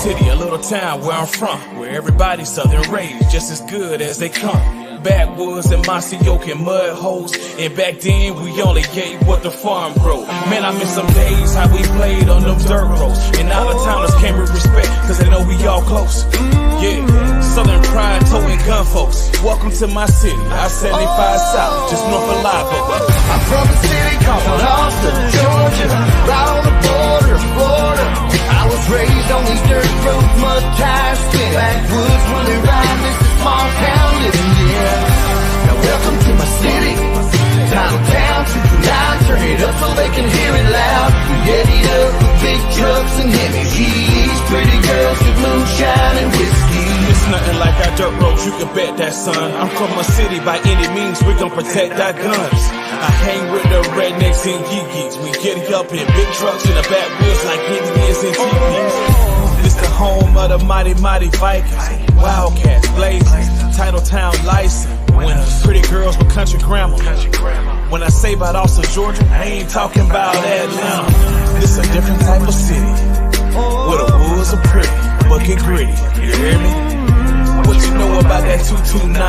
City, a little town where I'm from, where everybody's southern raised, just as good as they come. Backwoods and mossy oak and mud holes, and back then we only ate what the farm grow. Man, I miss some days how we played on them dirt roads, and out of towners came with respect, cause they know we all close. Yeah, southern pride, towing gun folks. Welcome to my city, I-75 South, just north of Live Oak. I'm from a city called Austin, Georgia, right on the border of Florida. I was raised on these dirt roads, mud tires, spin backwoods, running around this small town living, yeah. Now welcome to my city, title town, 229, turn it up so they can hear it loud. We headed up with big trucks and heavy G's, pretty girls with moonshine and whiskey. It's nothing like our dirt roads, you can bet that, son. I'm from a city, by any means, we gon' protect our guns. I hang with the rednecks and geeks. We get up in big trucks in the backwoods like Indians and TVs. This the home of the mighty, mighty Vikings. Wildcats, blazing, title town license. Winners, pretty girls with country grammar. When I say about Austin, Georgia, I ain't talking about Atlanta. This a different type of city, where the woods are pretty, but get gritty. You hear me? What you know about that 229?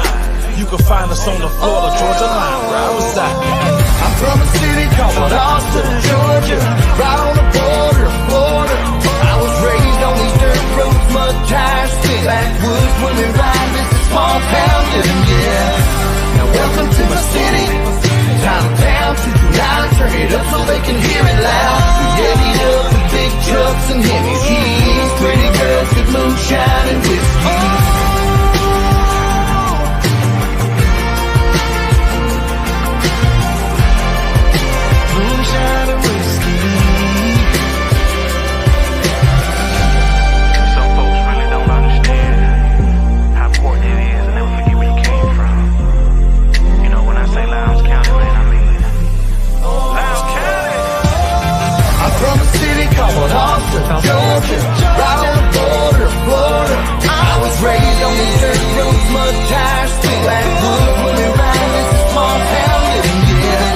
You can find us on the Florida, Georgia line, where I reside. I'm from a city called Austin, Georgia, right on the border of Florida. I was raised on these dirt roads, mud tires, spin backwoods, when we ride this small town living, yeah. Now welcome to my city, town, 229, turn it up so they can hear it loud. We headed up with big trucks and heavy G's, pretty girls with moonshine and whiskey. Georgia, right on the border of Florida. I was raised on these dirt roads, mud tires, spin backwoods, when we ride this small town living, yeah.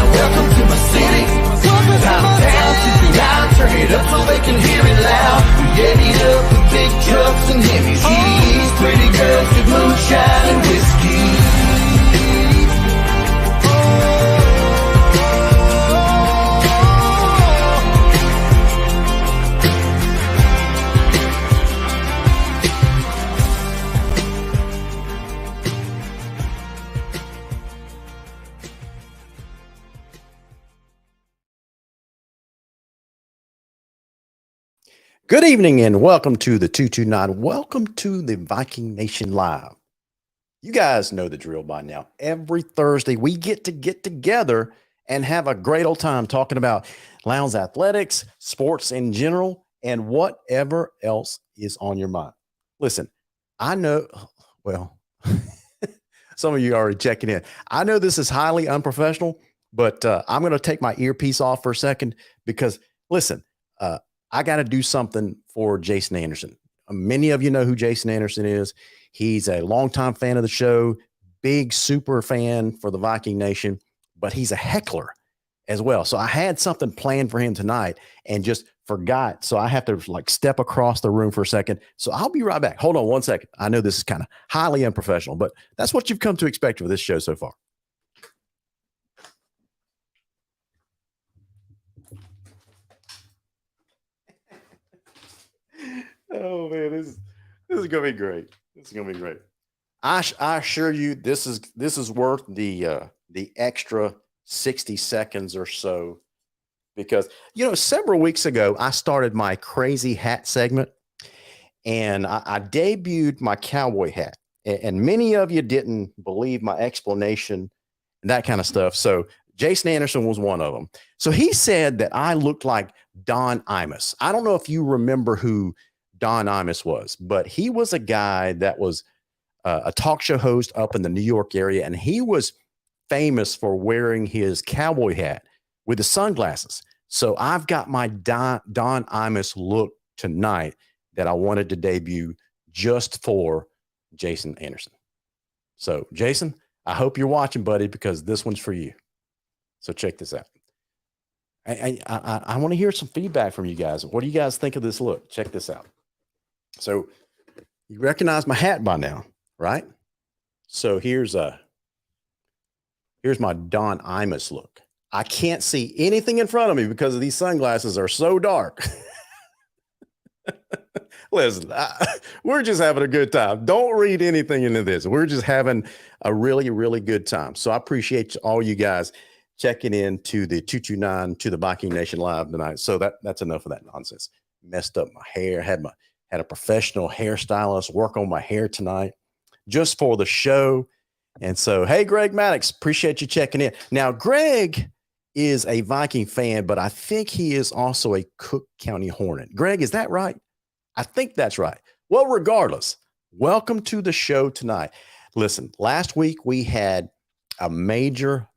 Now welcome to my city, downtown, 229, turn it up so they can hear it loud. We headed up with big trucks and heavy G's, pretty girls with moonshine and whiskey. Good evening and welcome to the 229. Welcome to the Viking Nation Live. You guys know the drill by now. Every Thursday we get together and have a great old time talking about Lowndes athletics, sports in general, and whatever else is on your mind. Listen, I know, well, some of you are already checking in. I know this is highly unprofessional, but I'm going to take my earpiece off for a second because, listen, I got to do something for Jason Anderson. Many of you know who Jason Anderson is. He's a longtime fan of the show, big super fan for the Viking Nation, but he's a heckler as well. So I had something planned for him tonight and just forgot. So I have to like step across the room for a second. So I'll be right back. Hold on one second. I know this is kind of highly unprofessional, but that's what you've come to expect for this show so far. Oh man, this is gonna be great. This is gonna be great. I assure you, this is worth the extra 60 seconds or so, because several weeks ago I started my crazy hat segment, and I debuted my cowboy hat, and many of you didn't believe my explanation and that kind of stuff. So Jason Anderson was one of them. So he said that I looked like Don Imus. I don't know if you remember who Don Imus was, but he was a guy that was a talk show host up in the New York area, and he was famous for wearing his cowboy hat with the sunglasses. So I've got my Don Imus look tonight that I wanted to debut just for Jason Anderson. So Jason, I hope you're watching, buddy, because this one's for you. So check this out. I want to hear some feedback from you guys. What do you guys think of this look? Check this out. So you recognize my hat by now, right? So here's my Don Imus look. I can't see anything in front of me because these sunglasses are so dark. Listen, we're just having a good time. Don't read anything into this. We're just having a really, really good time. So I appreciate all you guys checking in to the 229 to the Viking Nation Live tonight. So that's enough of that nonsense. Messed up my hair. Had a professional hairstylist work on my hair tonight just for the show. And so, hey, Greg Maddox, appreciate you checking in. Now, Greg is a Viking fan, but I think he is also a Cook County Hornet. Greg, is that right? I think that's right. Well, regardless, welcome to the show tonight. Listen, last week we had a major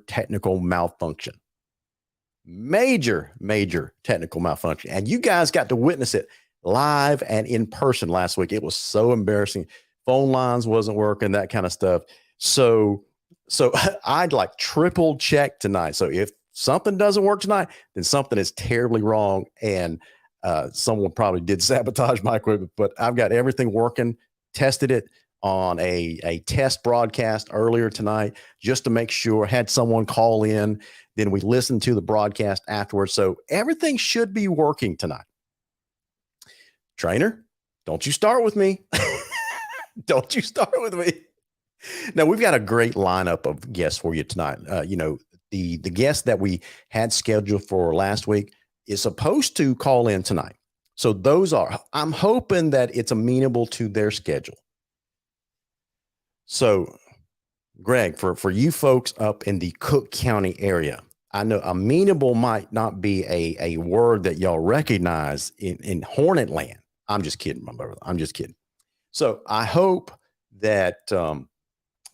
technical malfunction. Major technical malfunction. And you guys got to witness it live and in person last week. It was so embarrassing. Phone lines wasn't working, that kind of stuff. So I'd like triple check tonight. So if something doesn't work tonight, then something is terribly wrong. And someone probably did sabotage my equipment, but I've got everything working, tested it on a test broadcast earlier tonight just to make sure. Had someone call in, then we listened to the broadcast afterwards. So everything should be working tonight. Trainer, don't you start with me. Don't you start with me. Now, we've got a great lineup of guests for you tonight. The guest that we had scheduled for last week is supposed to call in tonight. So I'm hoping that it's amenable to their schedule. So, Greg, for you folks up in the Cook County area, I know amenable might not be a word that y'all recognize in Hornet land. I'm just kidding, my brother. I'm just kidding. So I hope that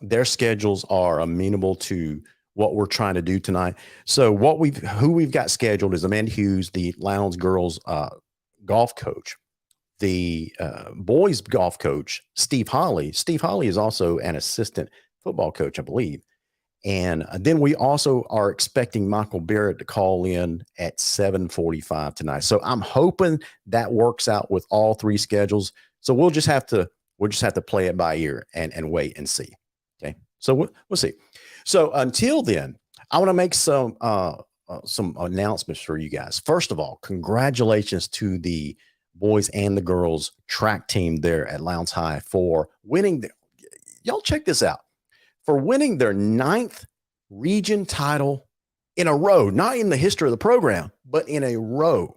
their schedules are amenable to what we're trying to do tonight. So who we've got scheduled is Amanda Hughes, the Lowndes girls golf coach, the boys golf coach, Steve Holly. Steve Holly is also an assistant football coach, I believe. And then we also are expecting Michael Barrett to call in at 7:45 tonight. So I'm hoping that works out with all three schedules. So we'll just have to play it by ear and wait and see. Okay. So we'll see. So until then, I want to make some announcements for you guys. First of all, congratulations to the boys and the girls track team there at Lowndes High for winning. Y'all check this out. For winning their 9th region title in a row, not in the history of the program, but in a row.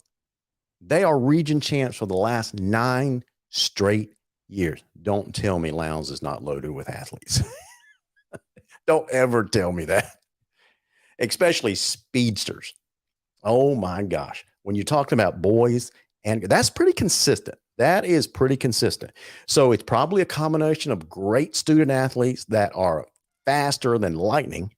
They are region champs for the last 9 straight years. Don't tell me Lowndes is not loaded with athletes. Don't ever tell me that. Especially speedsters. Oh my gosh. When you're talking about boys, and that's pretty consistent. That is pretty consistent. So it's probably a combination of great student athletes that are faster than lightning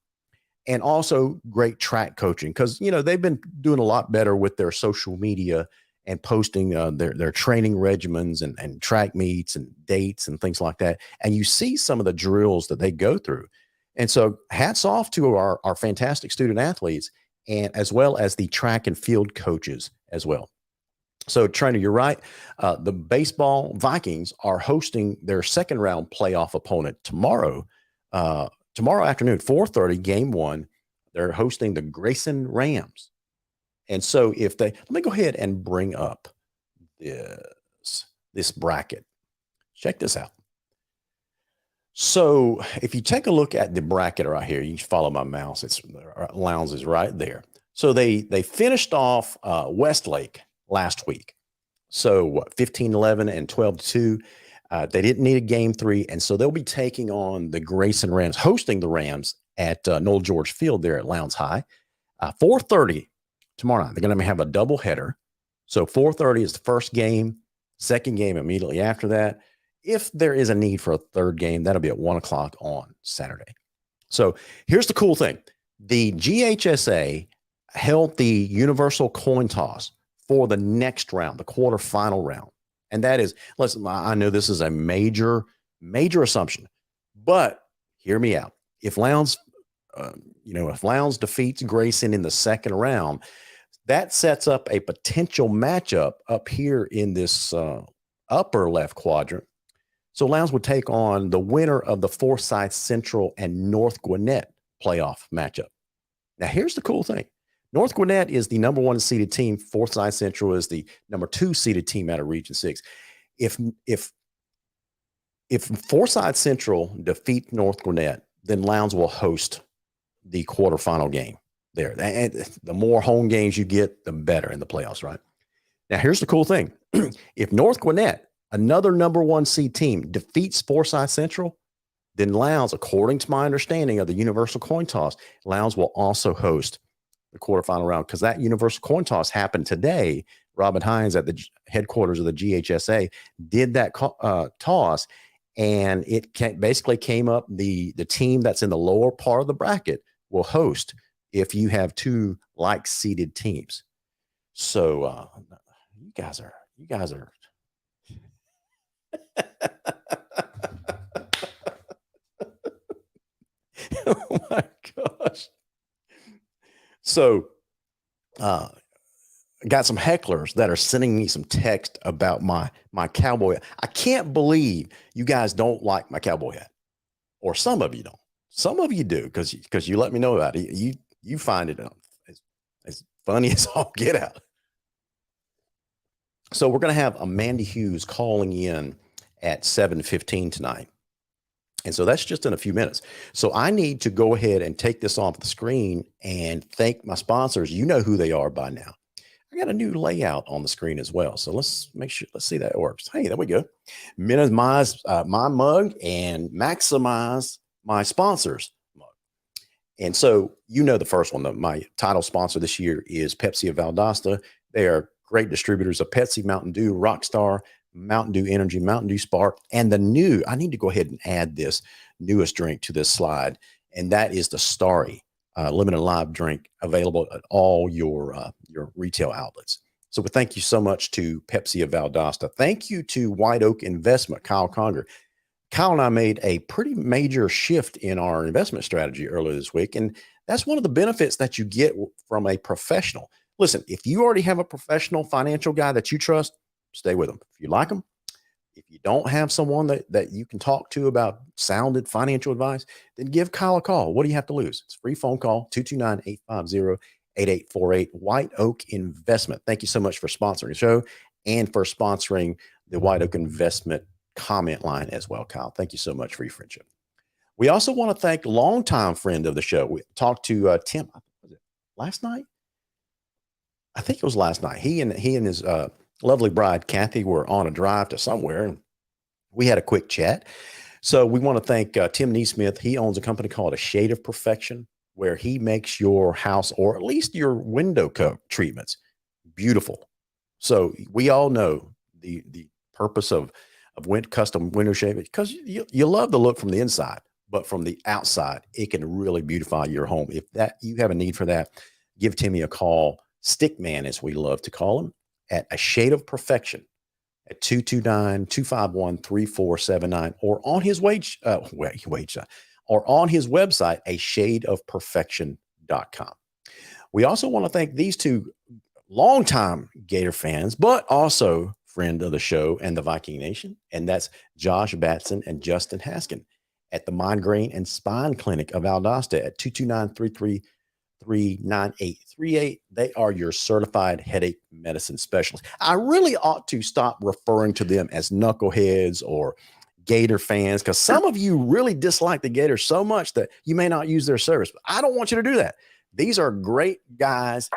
and also great track coaching because, they've been doing a lot better with their social media and posting their training regimens and track meets and dates and things like that. And you see some of the drills that they go through. And so hats off to our fantastic student athletes and as well as the track and field coaches as well. So, Trainer, you're right. The baseball Vikings are hosting their second round playoff opponent tomorrow afternoon, 4:30, game 1. They're hosting the Grayson Rams. And so let me go ahead and bring up this bracket. Check this out. So if you take a look at the bracket right here, you can follow my mouse. Lowndes is right there. So they finished off Westlake last week. So 15-11 and 12-2. They didn't need a game 3. And so they'll be taking on the Grayson Rams, hosting the Rams at Noel George Field there at Lowndes High. 4:30 tomorrow night. They're going to have a doubleheader. So 4:30 is the first game, second game immediately after that. If there is a need for a third game, that'll be at 1:00 on Saturday. So here's the cool thing. The GHSA held the universal coin toss for the next round, the quarterfinal round. And that is, listen, I know this is a major assumption, but hear me out. If Lowndes defeats Grayson in the second round, that sets up a potential matchup up here in this upper left quadrant. So Lowndes would take on the winner of the Forsyth Central and North Gwinnett playoff matchup. Now, here's the cool thing. North Gwinnett is the number 1 seeded team. Forsyth Central is the number 2 seeded team out of Region 6. If Forsyth Central defeat North Gwinnett, then Lowndes will host the quarterfinal game there. And the more home games you get, the better in the playoffs, right? Now, here's the cool thing. If North Gwinnett, another number 1 seed team, defeats Forsyth Central, then Lowndes, according to my understanding of the universal coin toss, Lowndes will also host the quarterfinal round, because that universal coin toss happened today. Robin Hines at the headquarters of the GHSA did that toss, and it basically came up the team that's in the lower part of the bracket will host if you have 2 like seeded teams. So you guys are oh my gosh. So got some hecklers that are sending me some text about my cowboy hat. I can't believe you guys don't like my cowboy hat, or some of you don't. Some of you do, because you let me know about it. You find it as funny as all get out. So we're going to have Amanda Hughes calling in at 7:15 tonight. And so that's just in a few minutes. So I need to go ahead and take this off the screen and thank my sponsors. You know who they are by now. I got a new layout on the screen as well. So let's see that it works. Hey, there we go. Minimize my mug and maximize my sponsors mug. And so, you know, the first one, my title sponsor this year is Pepsi of Valdosta. They are great distributors of Pepsi, Mountain Dew, Rockstar, Mountain Dew Energy, Mountain Dew Spark, and the new, I need to go ahead and add this newest drink to this slide, and that is the Starry limited live drink, available at all your retail outlets. So we thank you so much to Pepsi of Valdosta. Thank you to White Oak Investment, Kyle Conger. Kyle and I made a pretty major shift in our investment strategy earlier this week, and that's one of the benefits that you get from a professional. Listen, if you already have a professional financial guy that you trust, stay with them. If you like them, if you don't have someone that you can talk to about sounded financial advice, then give Kyle a call. What do you have to lose? It's a free phone call, 229-850-8848, White Oak Investment. Thank you so much for sponsoring the show and for sponsoring the White Oak Investment comment line as well, Kyle. Thank you so much for your friendship. We also want to thank longtime friend of the show. We talked to Tim, was it last night? I think it was last night. He and his lovely bride, Kathy, were on a drive to somewhere, and we had a quick chat. So we want to thank Tim Neesmith. He owns a company called A Shade of Perfection, where he makes your house, or at least your window coat treatments, beautiful. So we all know the purpose of custom window shaving, because you love the look from the inside, but from the outside, it can really beautify your home. If that you have a need for that, give Timmy a call. Stickman, as we love to call him, at A Shade of Perfection at 229-251-3479, or on his or on his website, ashadeofperfection.com. We also want to thank these two longtime Gator fans, but also friend of the show and the Viking Nation, and that's Josh Batson and Justin Haskin at the Migraine and Spine Clinic of Valdosta at 229-333-9838. They are your certified headache medicine specialists. I really ought to stop referring to them as knuckleheads or Gator fans, because some of you really dislike the Gators so much that you may not use their service. But I don't want you to do that. These are great guys,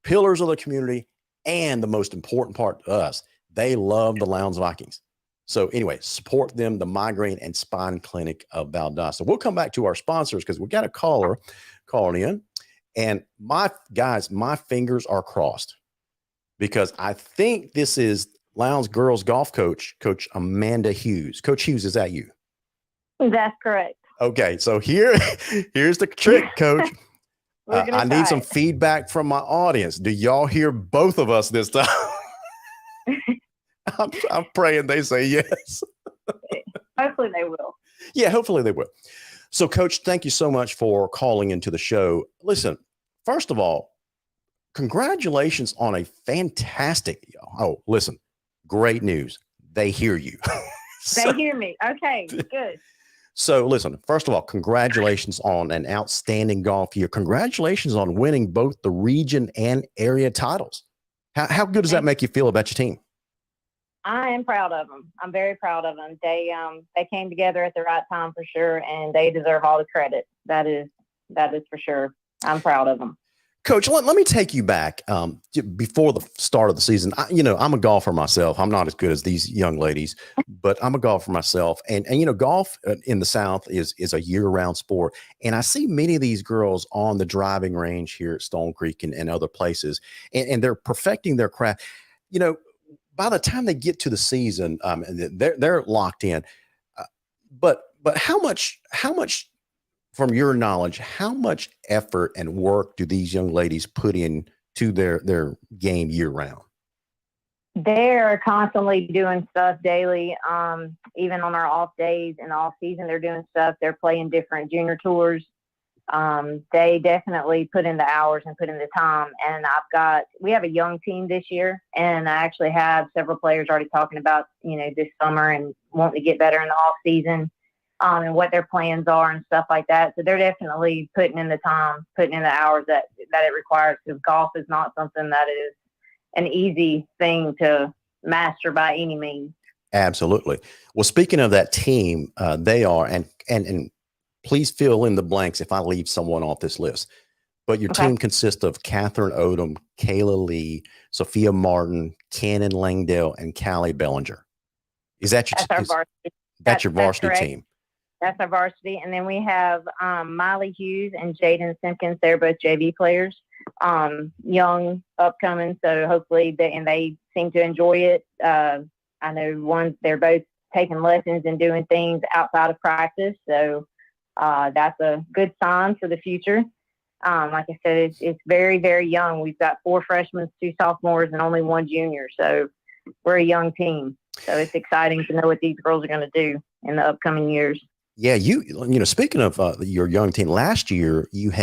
pillars of the community, and the most important part to us, they love the Lowndes Vikings. So anyway, support them, the Migraine and Spine Clinic of Valdosta. We'll come back to our sponsors because we've got a caller calling in. And my fingers are crossed, because I think this is Lowndes girls golf coach, Coach Amanda Hughes. Coach Hughes, is that you? That's correct. Okay, so here's the trick, Coach. I need some feedback from my audience. Do y'all hear both of us this time? I'm praying they say yes. Hopefully they will. Yeah, hopefully they will. So, Coach, thank you so much for calling into the show. Listen, first of all, congratulations on a fantastic, great news. they hear you. They hear me. Okay, good. So listen, first of all, congratulations on an outstanding golf year. Congratulations on winning both the region and area titles. How good does that make you feel about your team? I am proud of them. I'm very proud of them. They came together at the right time for sure, and they deserve all the credit. That is for sure. I'm proud of them. Coach, let me take you back before the start of the season. I'm a golfer myself. I'm not as good as these young ladies, but I'm a golfer myself. And golf in the South is a year-round sport. And I see many of these girls on the driving range here at Stone Creek and other places, and they're perfecting their craft. By the time they get to the season, they're locked in. But how much from your knowledge, how much effort and work do these young ladies put in to their game year round? They're constantly doing stuff daily. Even on our off days and off season, they're doing stuff. They're playing different junior tours. They definitely put in the hours and put in the time. And we have a young team this year, and I actually have several players already talking about, this summer and wanting to get better in the off season. And what their plans are and stuff like that. So they're definitely putting in the time, putting in the hours that it requires, because golf is not something that is an easy thing to master by any means. Absolutely. Well, speaking of that team, they are, and please fill in the blanks if I leave someone off this list, but your team consists of Catherine Odom, Kayla Lee, Sophia Martin, Cannon Langdale, and Callie Bellinger. Is that your varsity? That's your varsity team. That's our varsity. And then we have Miley Hughes and Jaden Simpkins. They're both JV players, young, upcoming. So hopefully they seem to enjoy it. I know they're both taking lessons and doing things outside of practice. So that's a good sign for the future. Like I said, it's very, very young. We've got 4 freshmen, 2 sophomores, and only 1 junior. So we're a young team. So it's exciting to know what these girls are going to do in the upcoming years. Yeah, speaking of your young team, last year you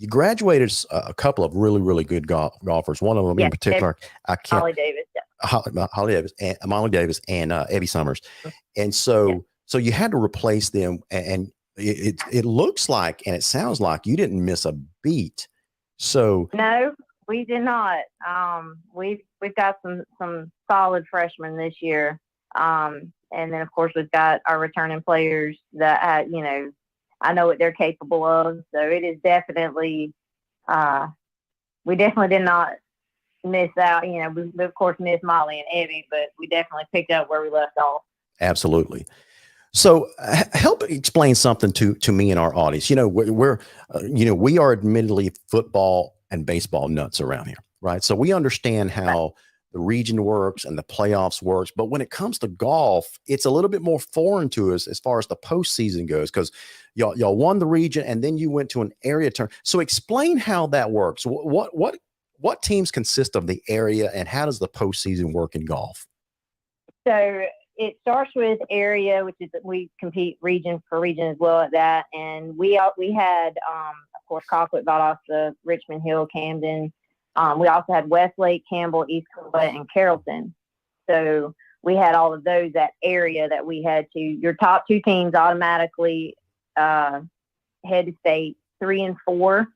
graduated a couple of really, really good golfers. One of them in particular, Molly Davis, Molly Davis, and Evie Summers. And so you had to replace them, and it looks like, and it sounds like you didn't miss a beat. So no, we did not. We've got some solid freshmen this year. And then, of course, we've got our returning players that, I know what they're capable of. So it is definitely, we definitely did not miss out. We of course missed Molly and Evie, but we definitely picked up where we left off. Absolutely. So help explain something to me and our audience. We are admittedly football and baseball nuts around here, right? So we understand how the region works and the playoffs works. But when it comes to golf, it's a little bit more foreign to us as far as the postseason goes, because y'all won the region and then you went to an area turn. So explain how that works. What teams consist of the area, and how does the postseason work in golf? So it starts with area, which is we compete region for region as well at that. And we had, of course, Colquitt, Valdosta, Richmond Hill, Camden. We also had Westlake, Campbell, East Colette, and Carrollton. So we had all of those, that area that we had to. Your top 2 teams automatically head to state. 3 and 4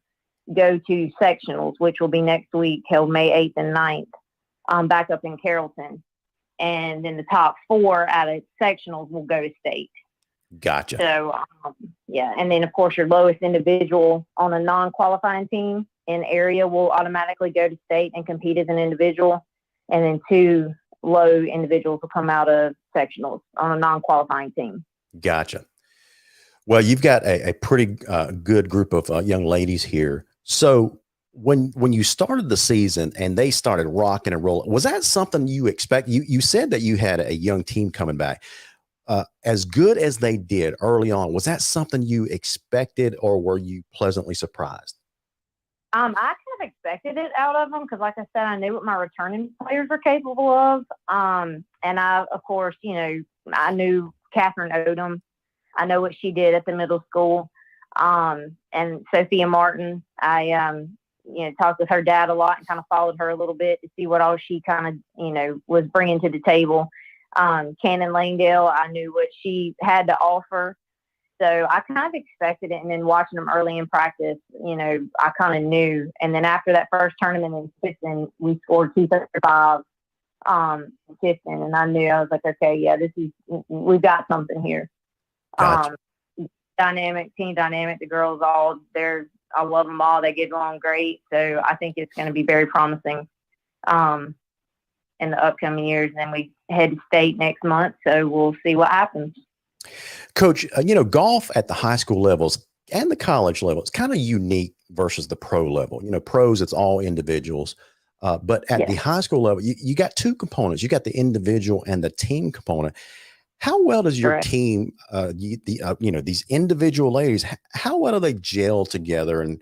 go to sectionals, which will be next week, held May 8th and 9th, back up in Carrollton. And then the top 4 out of sectionals will go to state. Gotcha. So, and then, of course, your lowest individual on a non-qualifying team in area will automatically go to state and compete as an individual. And then 2 low individuals will come out of sectionals on a non-qualifying team. Gotcha. Well, you've got a pretty good group of young ladies here. So when you started the season and they started rocking and rolling, was that something you expect? You said that you had a young team coming back. As good as they did early on, was that something you expected, or were you pleasantly surprised? I kind of expected it out of them because, like I said, I knew what my returning players were capable of. And I, of course, I knew Catherine Odom. I know what she did at the middle school. And Sophia Martin, I, talked with her dad a lot and kind of followed her a little bit to see what all she kind of, was bringing to the table. Cannon Langdale, I knew what she had to offer. So I kind of expected it. And then watching them early in practice, I kind of knew. And then after that first tournament in Clifton, we scored 235 Clifton. And I knew, I was like, okay, yeah, we've got something here. Gotcha. Team dynamic. The girls I love them all. They get along great. So I think it's going to be very promising in the upcoming years. And then we head to state next month. So we'll see what happens. Coach, golf at the high school levels and the college level, it's kind of unique versus the pro level. Pros, it's all individuals. But at the high school level, you got two components. You got the individual and the team component. How well does your team, these individual ladies, how well do they gel together? And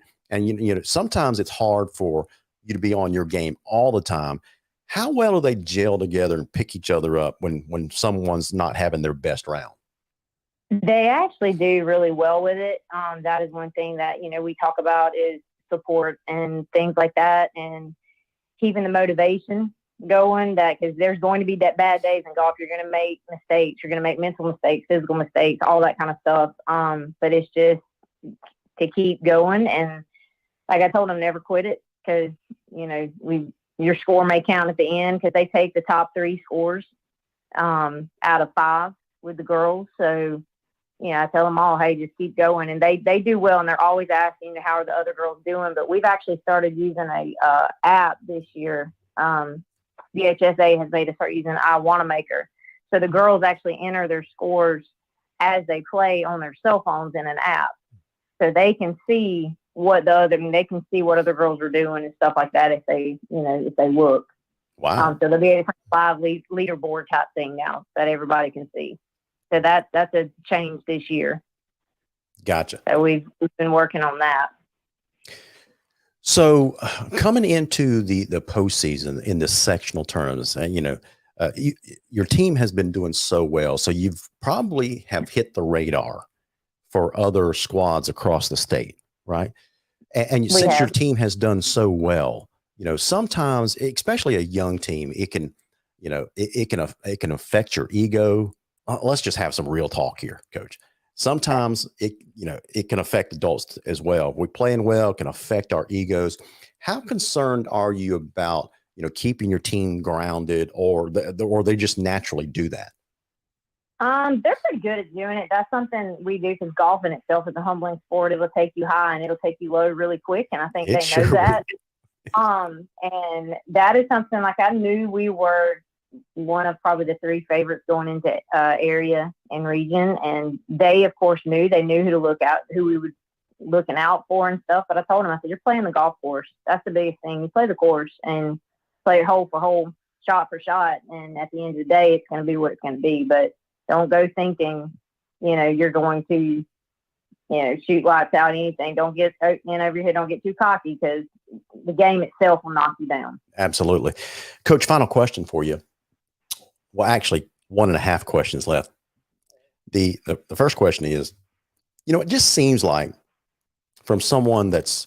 sometimes it's hard for you to be on your game all the time. How well do they gel together and pick each other up when someone's not having their best round? They actually do really well with it. That is one thing that, we talk about is support and things like that, and keeping the motivation going, because there's going to be that bad days in golf. You're going to make mistakes. You're going to make mental mistakes, physical mistakes, all that kind of stuff. But it's just to keep going. And like I told them, never quit it, because, your score may count at the end, because they take the top 3 scores out of 5 with the girls. So, I tell them all, hey, just keep going. And they do well, and they're always asking, how are the other girls doing? But we've actually started using a app this year. DHSA has made us start using I Wanamaker. So the girls actually enter their scores as they play on their cell phones in an app. So they can see they can see what other girls are doing and stuff like that if they look. Wow. So there'll be a live leaderboard type thing now that everybody can see. So that's a change this year. Gotcha. So we've been working on that. So coming into the postseason in the sectional tournaments, and your team has been doing so well, so you've probably have hit the radar for other squads across the state, right? And since your team has done so well, sometimes, especially a young team, it can, it can affect your ego. Let's just have some real talk here, Coach. Sometimes it can affect adults as well. We're playing well, it can affect our egos. How concerned are you about, keeping your team grounded, or they just naturally do that? They're pretty good at doing it. That's something we do, because golf in itself is a humbling sport. It'll take you high and it'll take you low really quick. And I think they know that. And that is something, like, I knew we were one of probably the 3 favorites going into area and region. And they, of course, knew who to look out, who we were looking out for and stuff. But I told them, I said, you're playing the golf course. That's the biggest thing. You play the course and play it hole for hole, shot for shot. And at the end of the day, it's going to be what it's going to be. But don't go thinking, you're going to, shoot lights out, anything. Don't get over your head. Don't get too cocky, because the game itself will knock you down. Absolutely. Coach, final question for you. Well, actually, 1.5 questions left. The first question is, it just seems like, from someone that's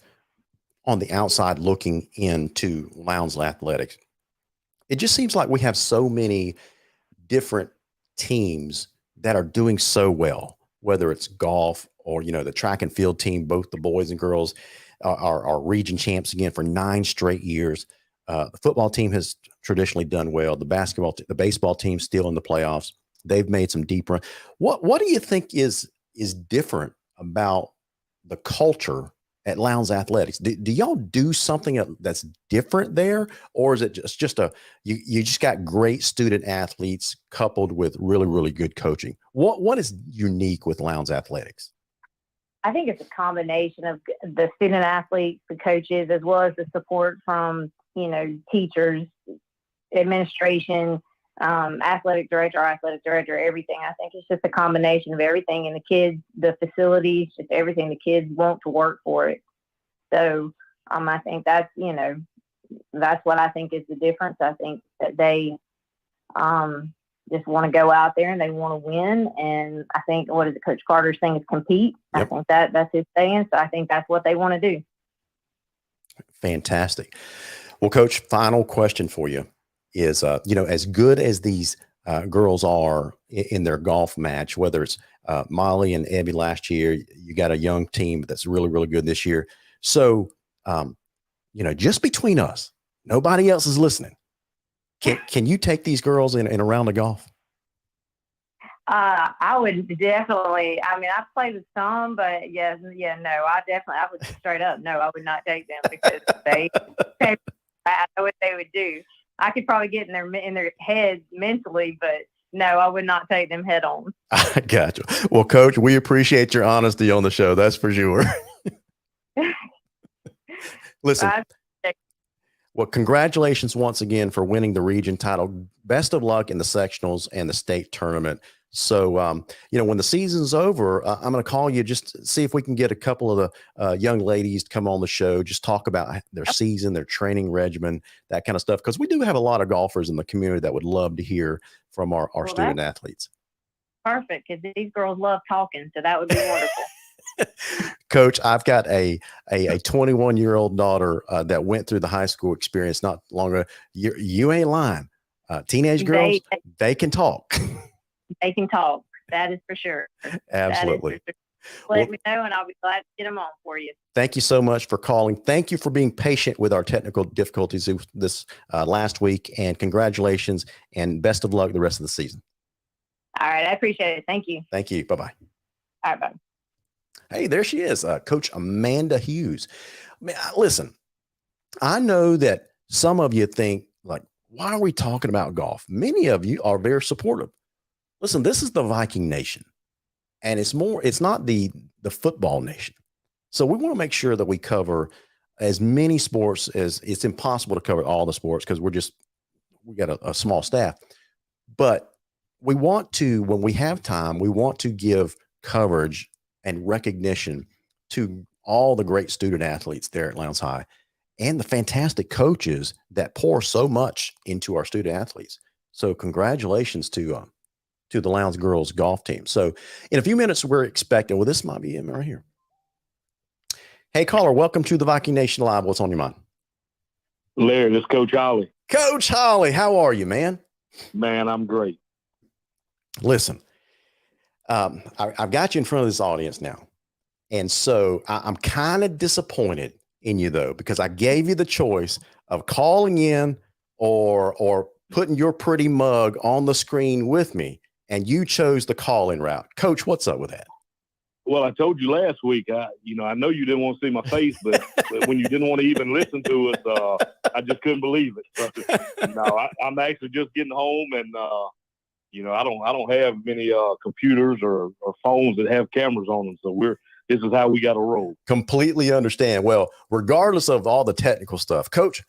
on the outside looking into Lowndes Athletics, it just seems like we have so many different teams that are doing so well, whether it's golf or, the track and field team. Both the boys and girls are region champs again for 9 straight years. The football team has traditionally done well. The baseball team still in the playoffs. They've made some deep run. What do you think is different about the culture at Lowndes Athletics? Do y'all do something that's different there, or is it just you just got great student athletes coupled with really, really good coaching? What is unique with Lowndes Athletics? I think it's a combination of the student athletes, the coaches, as well as the support from, teachers, administration, athletic director, everything. I think it's just a combination of everything, and the kids, the facilities, just everything. The kids want to work for it. So I think that's what I think is the difference. I think that they just want to go out there and they want to win. And I think, what is it, Coach Carter's thing is compete. Yep. I think that's his saying. So I think that's what they want to do. Fantastic. Well, Coach, final question for you is, as good as these girls are in their golf match, whether it's Molly and Abby last year. You got a young team that's really, really good this year. So, just between us, nobody else is listening. Can you take these girls in a round of golf? I would definitely. I mean, I've played with some, but no, I would straight up, no, I would not take them because I know what they would do. I could probably get in their heads mentally, but no, I would not take them head on. I got you. Well, Coach, we appreciate your honesty on the show. That's for sure. Listen. Well, congratulations once again for winning the region title. Best of luck in the sectionals and the state tournament. So, when the season's over, I'm going to call you just to see if we can get a couple of the young ladies to come on the show, just talk about their season, their training regimen, that kind of stuff. Because we do have a lot of golfers in the community that would love to hear from our student athletes. Perfect, because these girls love talking, so that would be wonderful. Coach, I've got a 21-year-old daughter that went through the high school experience not long ago. You ain't lying. Teenage girls, they can talk. They can talk. That is for sure. Absolutely. Let me know, and I'll be glad to get them on for you. Thank you so much for calling. Thank you for being patient with our technical difficulties this last week, and congratulations and best of luck the rest of the season. All right. I appreciate it. Thank you. Thank you. Bye-bye. All right. Bye. Hey, there she is, Coach Amanda Hughes. Listen, I know that some of you think, like, why are we talking about golf? Many of you are very supportive. Listen, this is the Viking Nation, and it's not the football nation. So we want to make sure that we cover as many sports as it's impossible to cover all the sports because we got a small staff. But we want to, when we have time, we want to give coverage and recognition to all the great student athletes there at Lowndes High and the fantastic coaches that pour so much into our student athletes. So congratulations to the Lowndes girls golf team. So in a few minutes, we're expecting, well, this might be him right here. Hey, caller, welcome to the Viking Nation Live. What's on your mind? Larry, this is Coach Holly. Coach Holly, how are you, man? Man, I'm great. Listen, I've got you in front of this audience now. And so I'm kind of disappointed in you, though, because I gave you the choice of calling in or putting your pretty mug on the screen with me, and you chose the call-in route. Coach, what's up with that? Well, I told you last week, I know you didn't want to see my face, but when you didn't want to even listen to us, I just couldn't believe it. So, no, I'm actually just getting home, and I don't have many computers or phones that have cameras on them. So this is how we got to roll. Completely understand. Well, regardless of all the technical stuff, Coach,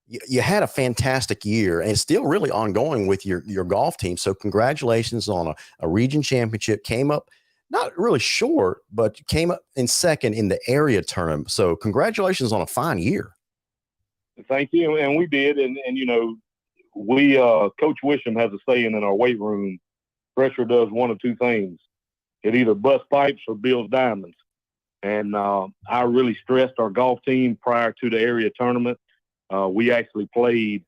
you had a fantastic year and it's still really ongoing with your golf team. So congratulations on a region championship. Came up not really short, but came up in second in the area tournament. So congratulations on a fine year. Thank you. And we did. And we Coach Wisham has a saying in our weight room: pressure does one of two things. It either busts pipes or builds diamonds. And I really stressed our golf team prior to the area tournament. We actually played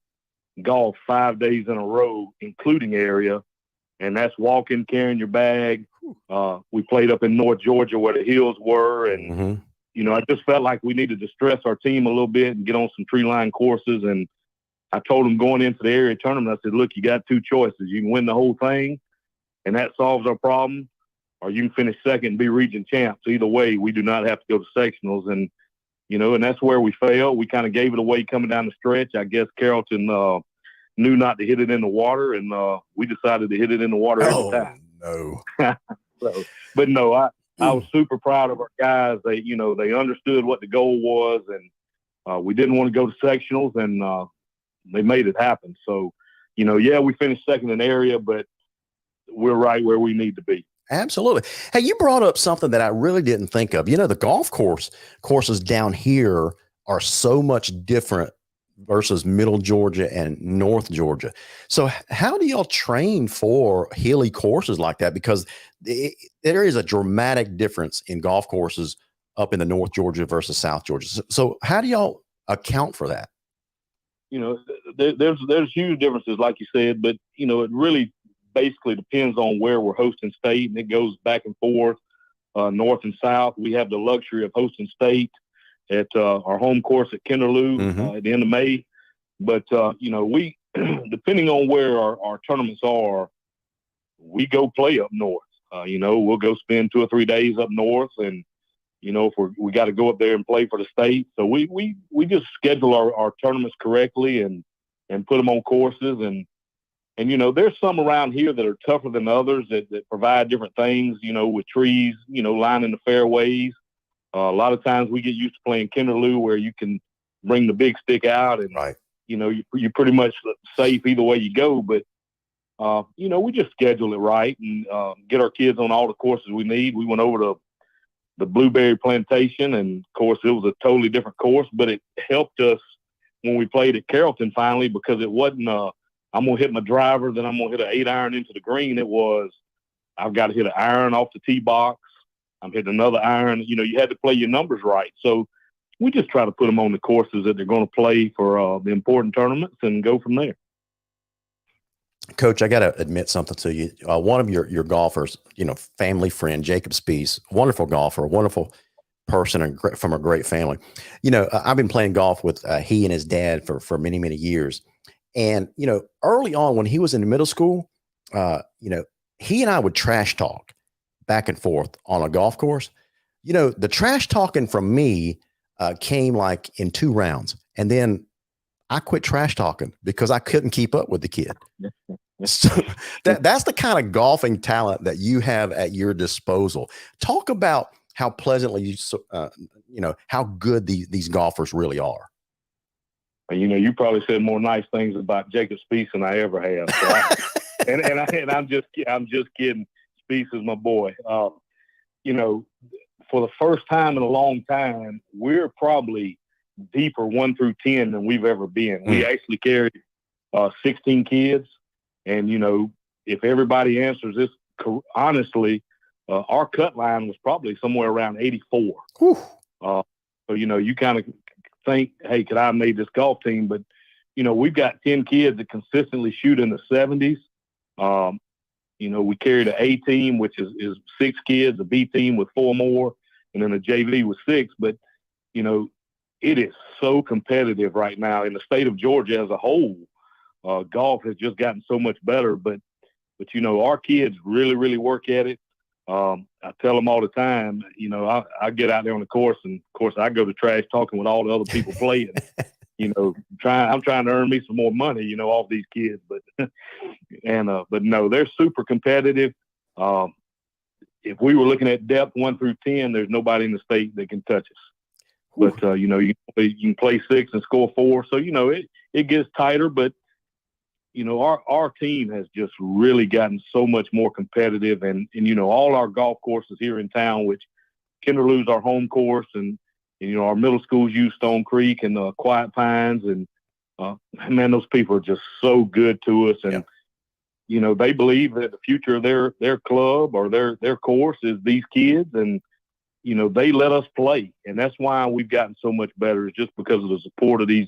golf 5 days in a row, including area. And that's walking, carrying your bag. We played up in North Georgia where the hills were. And, I just felt like we needed to stress our team a little bit and get on some tree line courses. And I told them going into the area tournament, I said, look, you got two choices. You can win the whole thing, and that solves our problem, or you can finish second and be region champs. Either way, we do not have to go to sectionals. And, and that's where we failed. We kind of gave it away coming down the stretch. I guess Carrollton knew not to hit it in the water, and we decided to hit it in the water every time. No. But no, I was super proud of our guys. They, they understood what the goal was, and we didn't want to go to sectionals, and they made it happen. So, we finished second in the area, but we're right where we need to be. Absolutely. Hey, you brought up something that I really didn't think of. The golf courses down here are so much different versus Middle Georgia and North Georgia. So how do y'all train for hilly courses like that? Because there is a dramatic difference in golf courses up in the North Georgia versus South Georgia. So how do y'all account for that? There's huge differences, like you said, but, it really basically depends on where we're hosting state, and it goes back and forth, north and south. We have the luxury of hosting state at our home course at Kinderloo at the end of May. But, we, depending on where our tournaments are, we go play up north. We'll go spend 2 or 3 days up north, and if we got to go up there and play for the state. So we just schedule our tournaments correctly and put them on courses. And there's some around here that are tougher than others that provide different things, with trees, lining the fairways. A lot of times we get used to playing Kinderloo where you can bring the big stick out and, right. You're pretty much safe either way you go. But, we just schedule it right and get our kids on all the courses we need. We went over to the Blueberry Plantation, and of course it was a totally different course, but it helped us when we played at Carrollton finally, because it wasn't I'm going to hit my driver, then I'm going to hit an 8-iron into the green. It was, I've got to hit an iron off the tee box. I'm hitting another iron. You had to play your numbers right. So we just try to put them on the courses that they're going to play for the important tournaments and go from there. Coach, I got to admit something to you. One of your golfers, family friend, Jacob Spies, wonderful golfer, wonderful person, and from a great family. I've been playing golf with he and his dad for many, many years. And, early on when he was in middle school, he and I would trash talk back and forth on a golf course. The trash talking from me came like in 2 rounds. And then I quit trash talking because I couldn't keep up with the kid. So that's the kind of golfing talent that you have at your disposal. Talk about how pleasantly how good these golfers really are. You probably said more nice things about Jacob Spieth than I ever have. So and I'm just kidding. Spieth is my boy. For the first time in a long time, we're probably deeper 1 through 10 than we've ever been. We actually carried 16 kids, and if everybody answers this honestly, our cut line was probably somewhere around 84. So you kind of think, hey, could I have made this golf team? But we've got 10 kids that consistently shoot in the 70s. We carried an A team, which is 6 kids, a B team with 4 more, and then a JV with 6. But it is so competitive right now in the state of Georgia as a whole. Golf has just gotten so much better, but our kids really, really work at it. I tell them all the time, I get out there on the course, and of course I go to trash talking with all the other people playing. I'm trying to earn me some more money, off these kids, but no, they're super competitive. If we were looking at depth 1 through 10, there's nobody in the state that can touch us. But, you can play 6 and score 4. So, it gets tighter, but, our team has just really gotten so much more competitive. And all our golf courses here in town, which Kinderloo's our home course, and our middle schools use Stone Creek and Quiet Pines. And, man, those people are just so good to us. And, they believe that the future of their club or their course is these kids. And, they let us play, and that's why we've gotten so much better, is just because of the support of these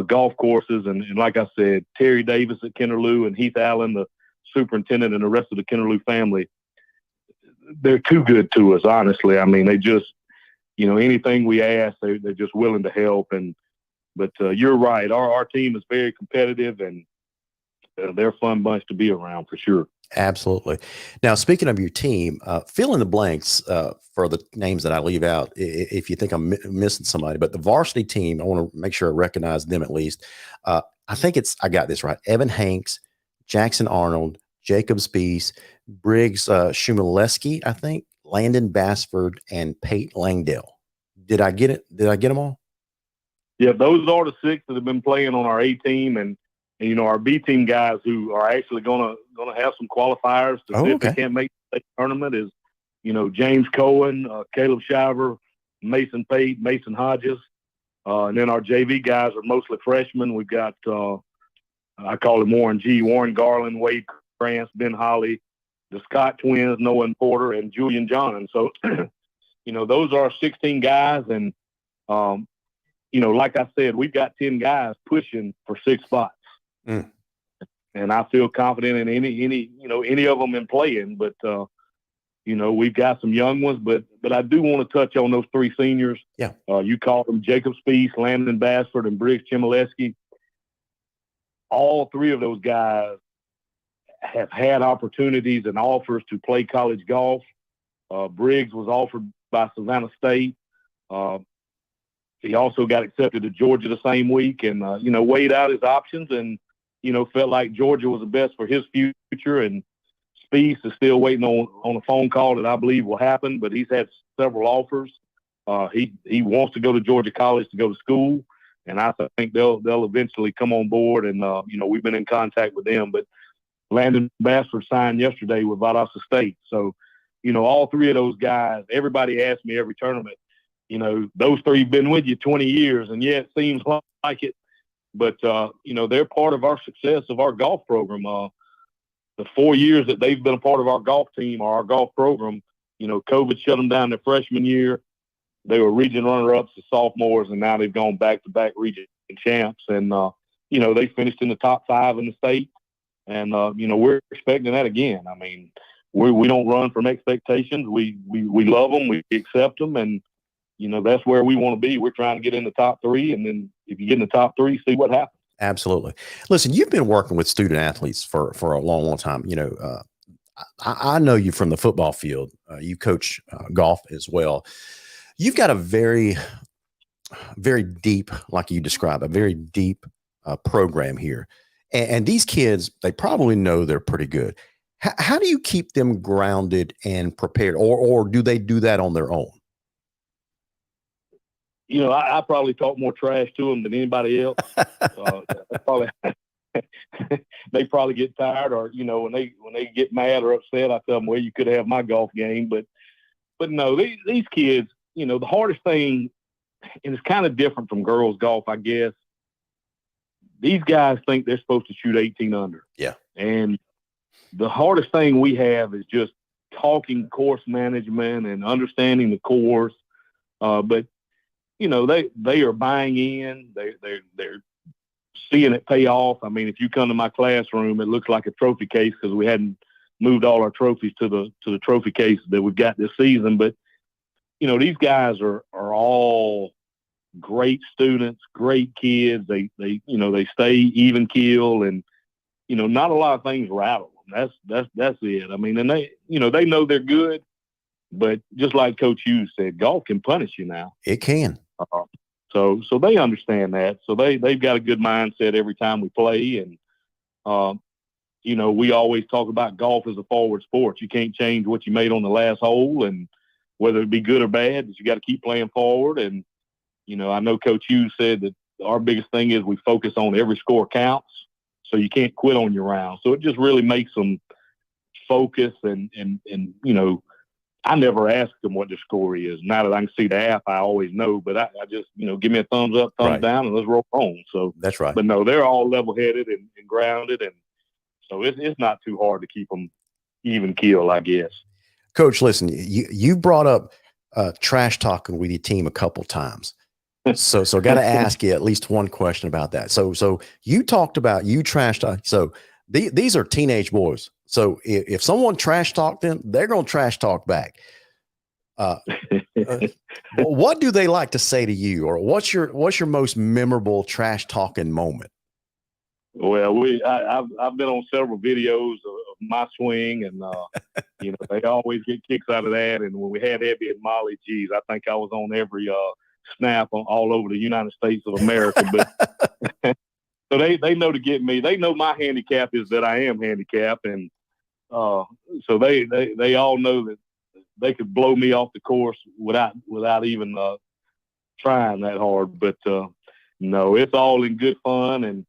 golf courses. And like I said, Terry Davis at Kinderloo and Heath Allen, the superintendent, and the rest of the Kinderloo family, they're too good to us, honestly. I mean, they just, anything we ask, they're just willing to help. But you're right. Our team is very competitive, and they're a fun bunch to be around for sure. Absolutely. Now, speaking of your team, fill in the blanks for the names that I leave out if you think I'm missing somebody. But the varsity team, I want to make sure I recognize them at least. I think I got this right. Evan Hanks, Jackson Arnold, Jacob Spies, Briggs Shumaleski, I think, Landon Bassford, and Pate Langdale. Did I get it? Did I get them all? Yeah, those are the 6 that have been playing on our A team, and our B team guys who are actually gonna have some qualifiers to see if they can't make the tournament is, James Cohen, Caleb Shiver, Mason Pate, Mason Hodges, and then our JV guys are mostly freshmen. We've got I call them Warren G, Warren Garland, Wade Krantz, Ben Holly, the Scott twins, Noah and Porter, and Julian John. And so, those are 16 guys, and like I said, we've got 10 guys pushing for 6 spots. and I feel confident in any of them in playing. But we've got some young ones, but I do want to touch on those three seniors. Yeah. You called them Jacob Spieth, Landon Bassford, and Briggs Chmielewski. All three of those guys have had opportunities and offers to play college golf. Briggs was offered by Savannah State. He also got accepted to Georgia the same week, and weighed out his options, and felt like Georgia was the best for his future. And Spieth is still waiting on a phone call that I believe will happen, but he's had several offers. He wants to go to Georgia College to go to school, and I think they'll eventually come on board. And we've been in contact with them. But Landon Bassford signed yesterday with Valdosta State, so all three of those guys. Everybody asks me every tournament, those three have been with you 20 years, and yeah, it seems like it, but they're part of our success of our golf program. The 4 years that they've been a part of our golf team or our golf program, COVID shut them down their freshman year. They were region runner-ups as sophomores, and now they've gone back-to-back region champs. And, they finished in the top 5 in the state. And, we're expecting that again. I mean, we don't run from expectations. We love them. We accept them. And, that's where we want to be. We're trying to get in the top 3. And then if you get in the top 3, see what happens. Absolutely. Listen, you've been working with student athletes for a long, long time. I know you from the football field. You coach golf as well. You've got a very, very deep, like you describe, a very deep program here. And these kids, they probably know they're pretty good. How do you keep them grounded and prepared, or do they do that on their own? I probably talk more trash to them than anybody else. They probably get tired, or when they get mad or upset, I tell them, well, you could have my golf game. But no, these kids, the hardest thing, and it's kind of different from girls golf, I guess. These guys think they're supposed to shoot 18 under. Yeah. And the hardest thing we have is just talking course management and understanding the course. But they are buying in. They're seeing it pay off. I mean, if you come to my classroom, it looks like a trophy case because we hadn't moved all our trophies to the trophy case that we've got this season. But these guys are all great students, great kids. They stay even keel, and not a lot of things rattle them. That's it. I mean, and they know they're good, but just like Coach Hughes said, golf can punish you now. It can. So they understand that. So they've got a good mindset every time we play. And, we always talk about golf as a forward sport. You can't change what you made on the last hole, and whether it be good or bad, you got to keep playing forward. And, I know Coach Hughes said that our biggest thing is we focus on every score counts. So you can't quit on your round. So it just really makes them focus and I never ask them what the score is. Now that I can see the app, I always know. But I just, give me a thumbs up, thumbs down, and let's roll on. So that's right. But no, they're all level-headed and grounded, and so it's not too hard to keep them even keel, I guess. Coach, listen, you brought up trash talking with your team a couple times. So got to ask you at least one question about that. So you talked about you trash talk. So these are teenage boys. So if someone trash talk them, they're going to trash talk back. What do they like to say to you, or what's your most memorable trash talking moment? Well, I've been on several videos of my swing, and they always get kicks out of that. And when we had Ebby and Molly, geez, I think I was on every snap all over the United States of America. But so they know to get me. They know my handicap is that I am handicapped, and so they all know that they could blow me off the course without even trying that hard. But no, it's all in good fun. And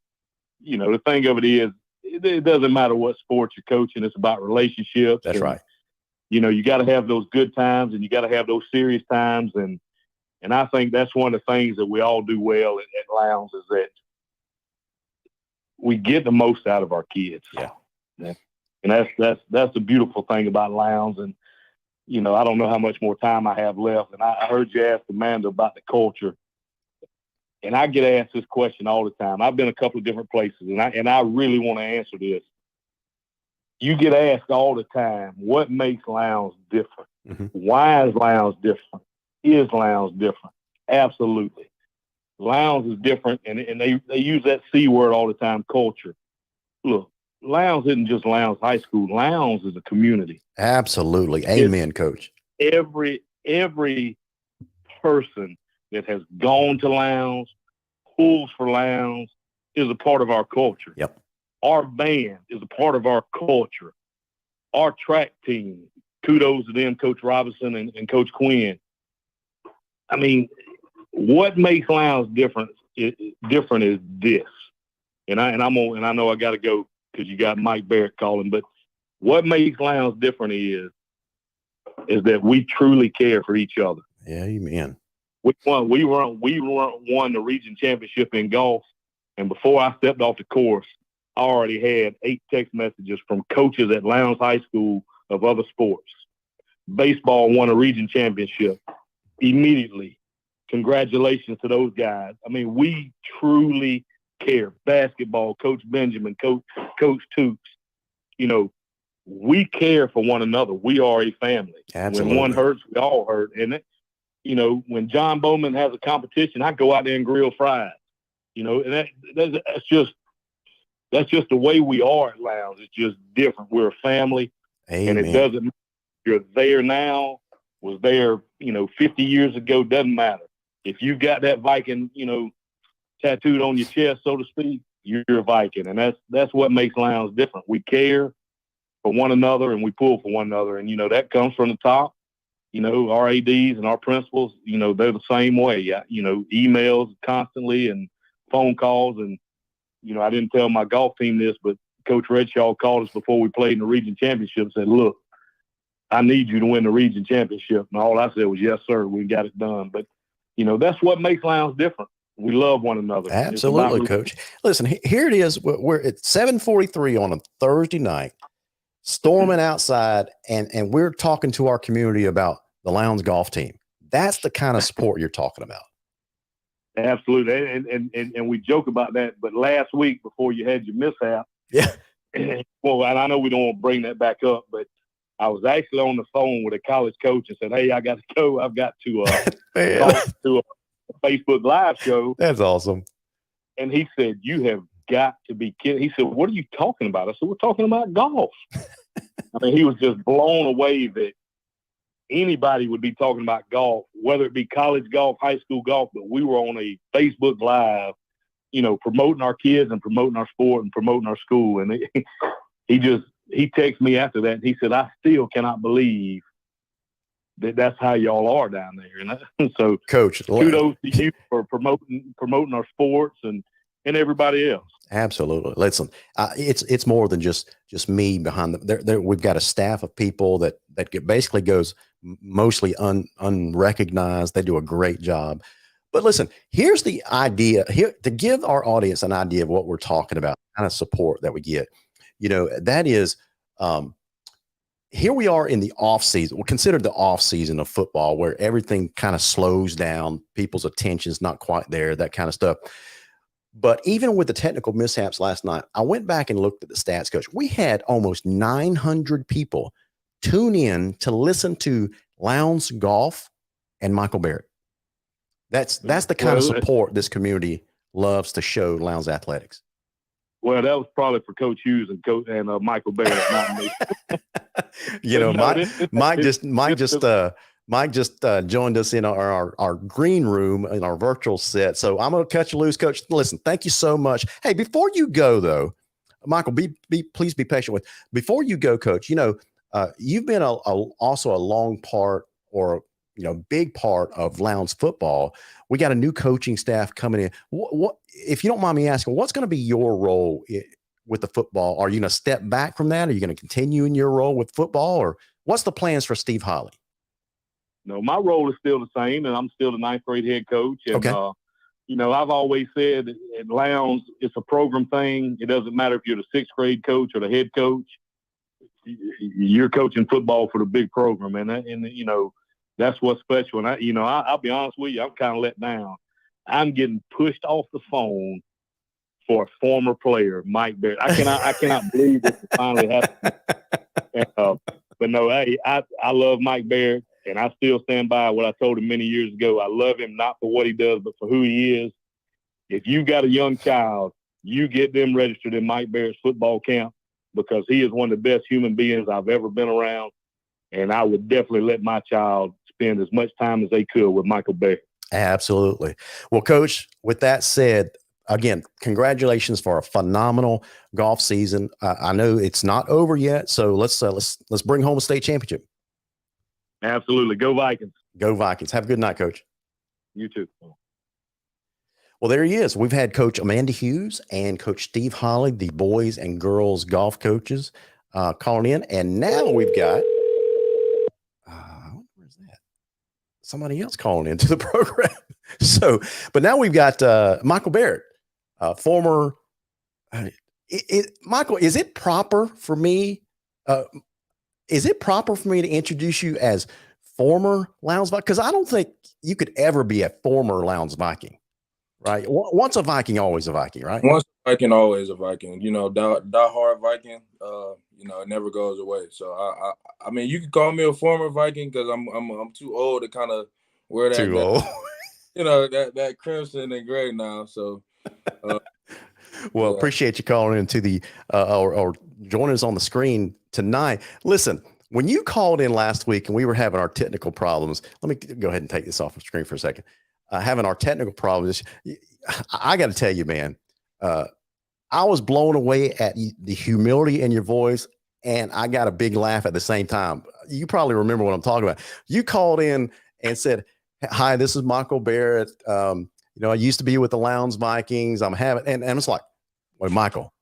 the thing of it is, it doesn't matter what sport you're coaching. It's about relationships. That's right. You got to have those good times, and you got to have those serious times. And I think that's one of the things that we all do well at Lowndes is that we get the most out of our kids. Yeah. And that's the beautiful thing about Lowndes. And, I don't know how much more time I have left. And I heard you ask Amanda about the culture. and I get asked this question all the time. I've been a couple of different places, and I really want to answer this. You get asked all the time, what makes Lowndes different? Mm-hmm. Why is Lowndes different? Is Lowndes different? Absolutely. Lowndes is different, and they use that C word all the time, culture. Look, Lowndes isn't just Lowndes High School. Lowndes is a community. Absolutely. Amen, Coach. Every person that has gone to Lowndes, pulls for Lowndes, is a part of our culture. Yep. Our band is a part of our culture. Our track team, kudos to them, Coach Robinson and Coach Quinn. I mean, what makes Lowndes different is this. And I know I got to go because you got Mike Barrett calling. But what makes Lowndes different is that we truly care for each other. Yeah, amen. We won the region championship in golf, and before I stepped off the course, I already had 8 text messages from coaches at Lowndes High School of other sports. Baseball won a region championship immediately. Congratulations to those guys. I mean, we truly care. Basketball, Coach Benjamin, Coach Toops, we care for one another. We are a family. Absolutely. When one hurts, we all hurt. And, when John Bowman has a competition, I go out there and grill fries. And that's just the way we are at Lowndes. It's just different. We're a family. Amen. And it doesn't matter if you're there now, was there, 50 years ago, doesn't matter. If you got that Viking, tattooed on your chest, so to speak, you're a Viking. And that's what makes Lowndes different. We care for one another and we pull for one another. And, that comes from the top. Our ADs and our principals, they're the same way. Emails constantly and phone calls. And, I didn't tell my golf team this, but Coach Redshaw called us before we played in the region championship and said, look, I need you to win the region championship. And all I said was, yes, sir, we got it done. But, that's what makes Lowndes different. We love one another. Absolutely, Coach. Listen, here it is. We're at 7:43 on a Thursday night, storming outside, and we're talking to our community about the Lowndes golf team. That's the kind of sport you're talking about. Absolutely. And we joke about that. But last week, before you had your mishap, yeah. Well, and I know we don't want to bring that back up, but I was actually on the phone with a college coach and said, hey, I got to go. I've got to talk to a Facebook Live show. That's awesome. And he said, you have got to be kidding. He said, what are you talking about? I said, we're talking about golf. I mean, he was just blown away that anybody would be talking about golf, whether it be college golf, high school golf, but we were on a Facebook Live, promoting our kids and promoting our sport and promoting our school. And he texted me after that. And he said, I still cannot believe that's how y'all are down there. And so, Coach, kudos to you for promoting our sports and everybody else. Absolutely. Listen, it's more than just me behind them. We've got a staff of people that basically goes mostly unrecognized. They do a great job. But listen, here's the idea here to give our audience an idea of what we're talking about, kind of support that we get. That is, here we are in the off season. We're considered the off season of football, where everything kind of slows down. People's attention's not quite there, that kind of stuff. But even with the technical mishaps last night, I went back and looked at the stats, Coach. We had almost 900 people tune in to listen to Lowndes Golf and Michael Barrett. That's the kind of support this community loves to show Lowndes Athletics. Well, that was probably for Coach Hughes and Michael Barrett, not me. Mike just joined us in our green room in our virtual set. So I'm going to cut you loose, Coach. Listen, thank you so much. Hey, before you go though, Michael, please be patient with. Before you go, Coach, you've been also a long part or big part of Lowndes football. We got a new coaching staff coming in. What if you don't mind me asking, what's going to be your role with the football? Are you going to step back from that? Are you going to continue in your role with football, or what's the plans for Steve Holly? No, my role is still the same, and I'm still the 9th grade head coach. And, okay. I've always said at Lowndes, it's a program thing. It doesn't matter if you're the 6th grade coach or the head coach. You're coaching football for the big program, and that's what's special. And I'll be honest with you, I'm kind of let down. I'm getting pushed off the phone for a former player, Mike Barrett. I cannot believe this is finally happening. But no, hey, I love Mike Barrett, and I still stand by what I told him many years ago. I love him not for what he does, but for who he is. If you got a young child, you get them registered in Mike Barrett's football camp, because he is one of the best human beings I've ever been around. And I would definitely let my child spend as much time as they could with Michael Barrett. Absolutely. Well, Coach, with that said, again, congratulations for a phenomenal golf season. I know it's not over yet, so let's bring home a state championship. Absolutely. Go Vikings. Go Vikings. Have a good night, Coach. You too. Well, there he is. We've had Coach Amanda Hughes and Coach Steve Holly, the boys and girls golf coaches, calling in. And now we've got where's that? Somebody else calling into the program. So, but now we've got Michael Barrett, former. Michael, is it proper for me? Is it proper for me to introduce you as former Lowndes Viking? Because I don't think you could ever be a former Lowndes Viking. Right. Once a Viking, always a Viking, right? Once a Viking, always a Viking. You know, die hard Viking. You know, it never goes away. So I mean, you can call me a former Viking because I'm too old to kind of wear that. Too old. You know, that crimson and gray now. So. Well, appreciate you calling into the or joining us on the screen tonight. Listen, when you called in last week and we were having our technical problems, let me go ahead and take this off the screen for a second. Having our technical problems, I got to tell you, man, I was blown away at the humility in your voice, and I got a big laugh at the same time. You probably remember what I'm talking about. You called in and said, "Hi, this is Michael Barrett. You know, I used to be with the Lowndes Vikings. I'm having," and it's like, "Wait, Michael,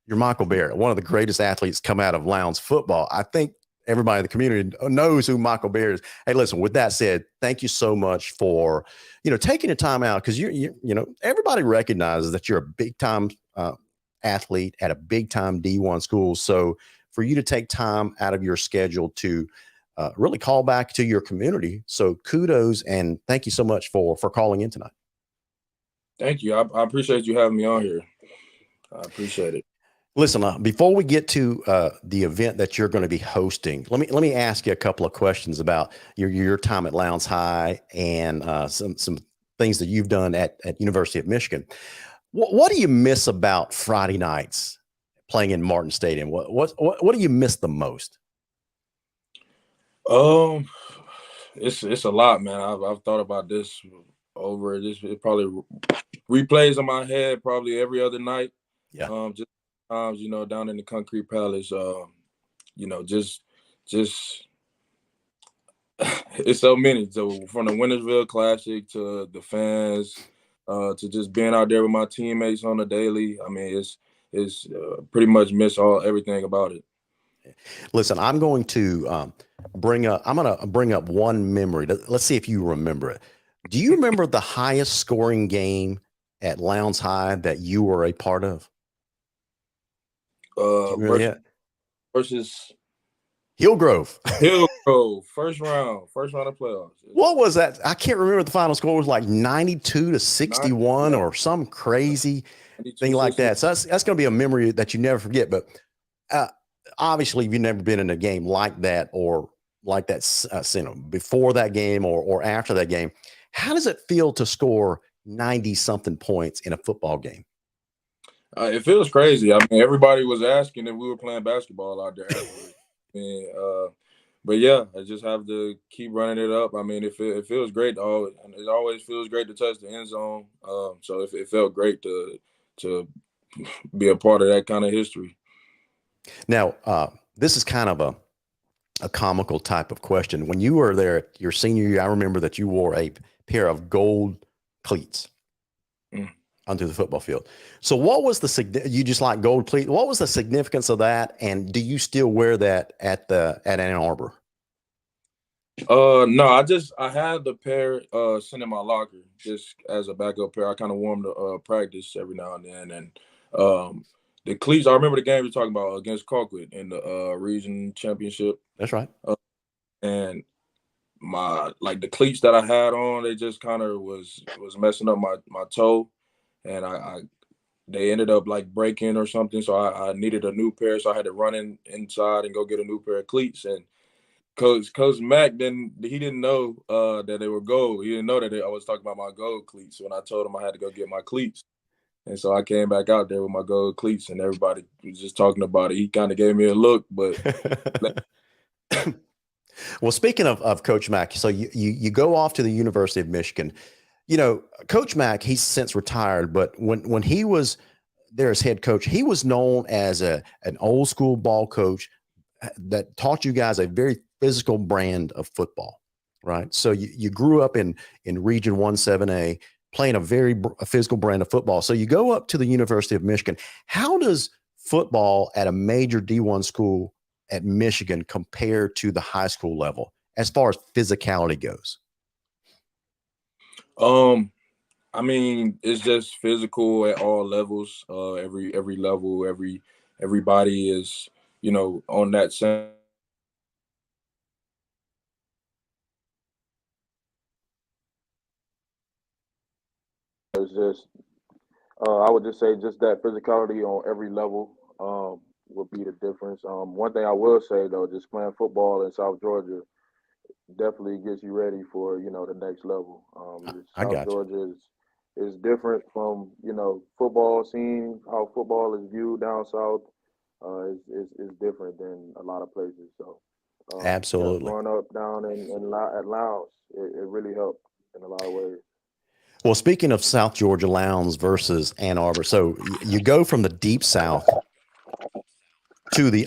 you're Michael Barrett, one of the greatest athletes come out of Lowndes football." I think everybody in the community knows who Michael Barrett is. Hey, listen, with that said, thank you so much for, you know, taking the time out, because you know, everybody recognizes that you're a big time athlete at a big time D1 school. So for you to take time out of your schedule to really call back to your community. So kudos and thank you so much for calling in tonight. Thank you. I appreciate you having me on here. I appreciate it. Listen, before we get to the event that you're going to be hosting, let me ask you a couple of questions about your time at Lowndes High and some things that you've done at University of Michigan. What do you miss about Friday nights playing in Martin Stadium? What do you miss the most? It's a lot, man. I've thought about this over this. It probably replays in my head probably every other night. Yeah. Just times, you know, down in the Concrete Palace, you know, just it's so many. So from the Wintersville Classic to the fans, to just being out there with my teammates on a daily. I mean, it's pretty much miss everything about it. Listen, I'm going to bring up one memory. Let's see if you remember it. Do you remember the highest scoring game at Lowndes High that you were a part of? Versus Hillgrove. Hillgrove, first round of playoffs. What was that? I can't remember. The final score was like 92-61 or some crazy thing like that. So that's going to be a memory that you never forget. But obviously, you've never been in a game like that or like that, you know, before that game or after that game. How does it feel to score 90-something points in a football game? It feels crazy. I mean, everybody was asking if we were playing basketball out there. But yeah, I just have to keep running it up. I mean, it feels great. It always feels great to touch the end zone. So it felt great to be a part of that kind of history. Now, this is kind of a comical type of question. When you were there your senior year, I remember that you wore a pair of gold cleats onto the football field. So what was you just like gold cleats? What was the significance of that? And do you still wear that at Ann Arbor? No, I had the pair sitting in my locker just as a backup pair. I kind of wore them to practice every now and then. And the cleats, I remember the game you're talking about against Colquitt in the region championship. That's right. And the cleats that I had on, they just kind of was messing up my toe, and they ended up like breaking or something. So I needed a new pair, so I had to run inside and go get a new pair of cleats. And Coach Mac didn't know that they were gold. He didn't know that I was talking about my gold cleats when I told him I had to go get my cleats. And so I came back out there with my gold cleats, and everybody was just talking about it. He kind of gave me a look, but. Well, speaking of Coach Mack, so you go off to the University of Michigan. You know, Coach Mack, he's since retired, but when he was there as head coach, he was known as an old school ball coach that taught you guys a very physical brand of football, right? So you grew up in Region 17A, playing a physical brand of football. So you go up to the University of Michigan. How does football at a major D1 school at Michigan compare to the high school level as far as physicality goes? I mean, it's just physical at all levels. Every level, everybody is, on that same. It's just, I would just say, just that physicality on every level would be the difference. One thing I will say though, just playing football in South Georgia definitely gets you ready for the next level. I South got you. Georgia is different from football scene. How football is viewed down south is different than a lot of places. So Absolutely. growing up down at Lowndes, it really helped in a lot of ways. Well, speaking of South Georgia, Lowndes versus Ann Arbor, so you go from the deep South to the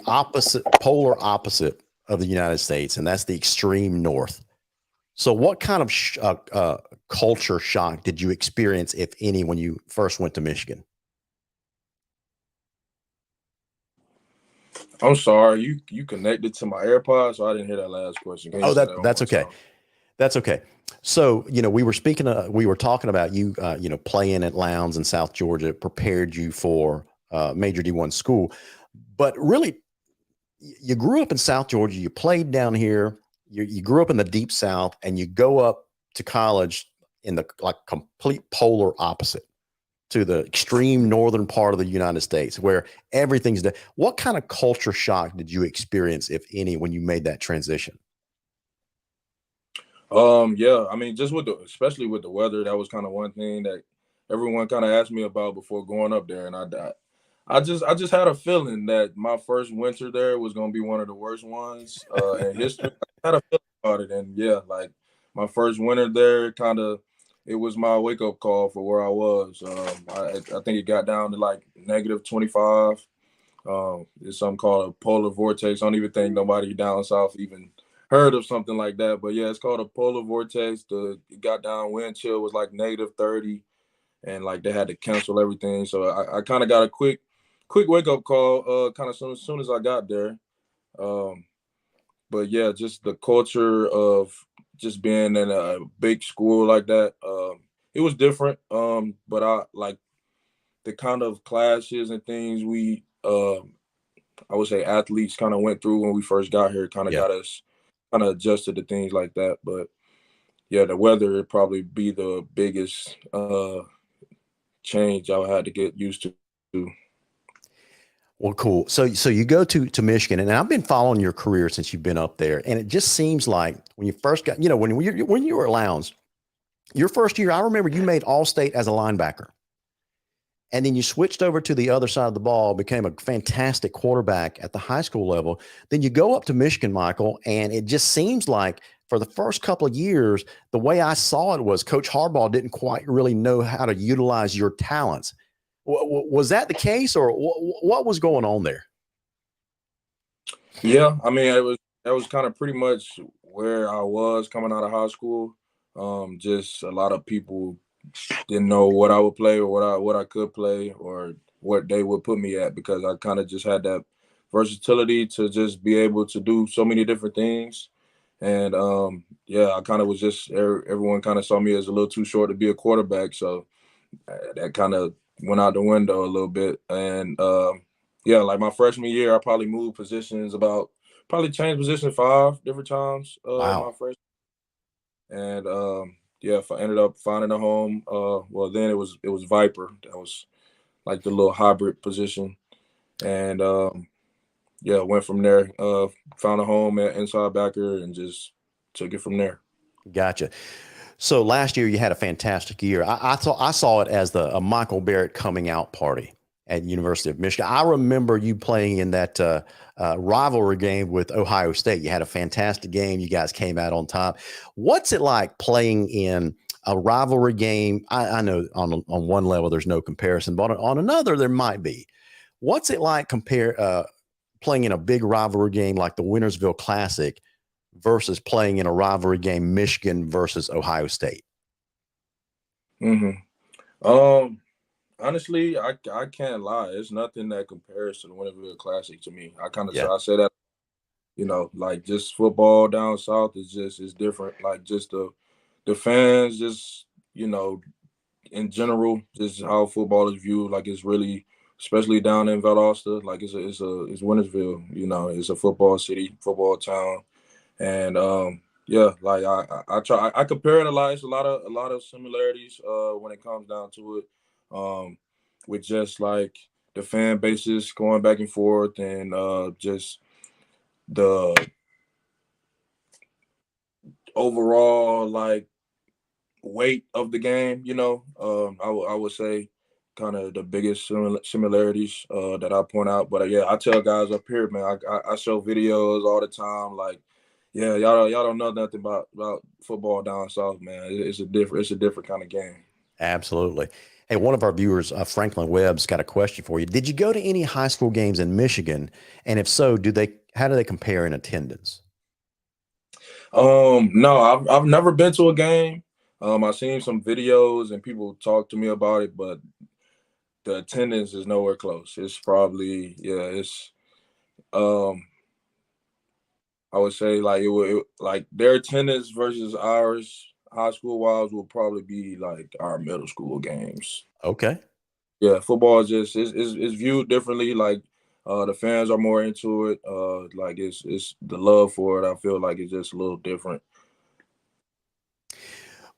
polar opposite of the United States, and that's the extreme North. So what kind of culture shock did you experience, if any, when you first went to Michigan? I'm sorry, you connected to my AirPods, so I didn't hear that last question. Oh, that's okay. That's okay. So, we were talking about you, playing at Lowndes in South Georgia prepared you for major D1 school, but really you grew up in South Georgia, you played down here, you grew up in the deep South, and you go up to college in the complete polar opposite to the extreme northern part of the United States where everything's there. What kind of culture shock did you experience, if any, when you made that transition? Yeah, I mean, just especially with the weather, that was kind of one thing that everyone kind of asked me about before going up there, and I just had a feeling that my first winter there was going to be one of the worst ones in history. I had a feeling about it, and yeah, like my first winter there, it was my wake up call for where I was. I think it got down to like -25. It's something called a polar vortex. I don't even think nobody down south even heard of something like that, but yeah, it's called a polar vortex. It got down, wind chill was like -30, and like they had to cancel everything. So I kind of got a quick wake up call, kind of soon as I got there. But yeah, just the culture of just being in a big school like that, it was different. But I like the kind of classes and things I would say athletes kind of went through when we first got here, kind of got us kind of adjusted to things like that. But yeah, the weather would probably be the biggest change I had to get used to. Well, cool. So you go to Michigan, and I've been following your career since you've been up there, and it just seems like when you first got, when you were at Lowndes, your first year, I remember you made All-State as a linebacker, and then you switched over to the other side of the ball, became a fantastic quarterback at the high school level. Then you go up to Michigan, Michael, and it just seems like for the first couple of years, the way I saw it was Coach Harbaugh didn't quite really know how to utilize your talents. Was that the case, or what was going on there? Yeah, I mean, that was kind of pretty much where I was coming out of high school. Just a lot of people didn't know what I would play or what I could play or what they would put me at, because I kind of just had that versatility to just be able to do so many different things. And yeah, I kind of was just everyone kind of saw me as a little too short to be a quarterback, so that kind of went out the window a little bit. And yeah, like my freshman year, I probably moved positions probably changed position 5 different times. Wow. My freshman. and yeah, I ended up finding a home. Well, then it was Viper. That was like the little hybrid position, and yeah, went from there. Found a home at inside backer and just took it from there. Gotcha. So last year you had a fantastic year. I saw it as a Michael Barrett coming out party at University of Michigan. I remember you playing in that rivalry game with Ohio State. You had a fantastic game. You guys came out on top. What's it like playing in a rivalry game? I know on one level there's no comparison, but on another there might be. What's it like playing in a big rivalry game like the Wintersville Classic versus playing in a rivalry game, Michigan versus Ohio State? Honestly, I can't lie. It's nothing that compares to the Winterville Classic to me. Yeah, I say that, like just football down south is different. Like just the fans, just in general, just how football is viewed. Like it's really, especially down in Valdosta, like it's Wintersville. It's a football city, football town. And yeah, like I try I compare it a lot. It's a lot of similarities when it comes down to it, with just like the fan bases going back and forth, and just the overall like weight of the game. I would say kind of the biggest similarities that I point out. But yeah, I tell guys up here, man, I show videos all the time. Like, yeah, y'all don't know nothing about football down south, man. It's a different kind of game. absolutely. Hey, one of our viewers, Franklin Webb's got a question for you. Did you go to any high school games in Michigan? And if so, how do they compare in attendance? No, I've never been to a game. I've seen some videos and people talk to me about it, but the attendance is nowhere close. It's probably, yeah, it's I would say like like their attendance versus ours high school wise will probably be like our middle school games. Okay. Yeah, football is viewed differently. Like the fans are more into it. Like it's the love for it. I feel like it's just a little different.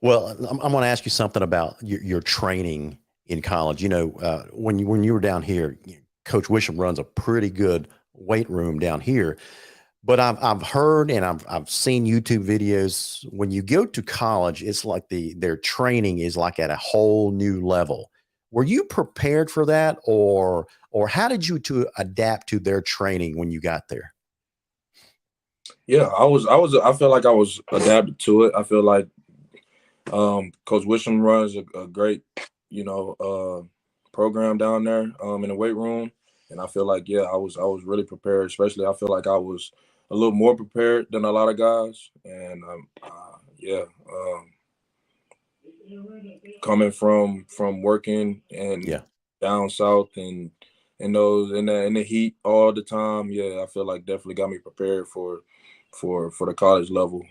Well, I'm going to ask you something about your training in college. When you were down here, Coach Wisham runs a pretty good weight room down here. But I've heard and I've seen YouTube videos. When you go to college, it's like their training is like at a whole new level. Were you prepared for that, or how did you to adapt to their training when you got there? Yeah, I feel like I was adapted to it. I feel like Coach Wisham runs a great, program down there in the weight room, and I feel like I was really prepared. Especially, I feel like I was a little more prepared than a lot of guys, and yeah, coming from working and Yeah, down south and in the heat all the time, I feel like definitely got me prepared for the college level.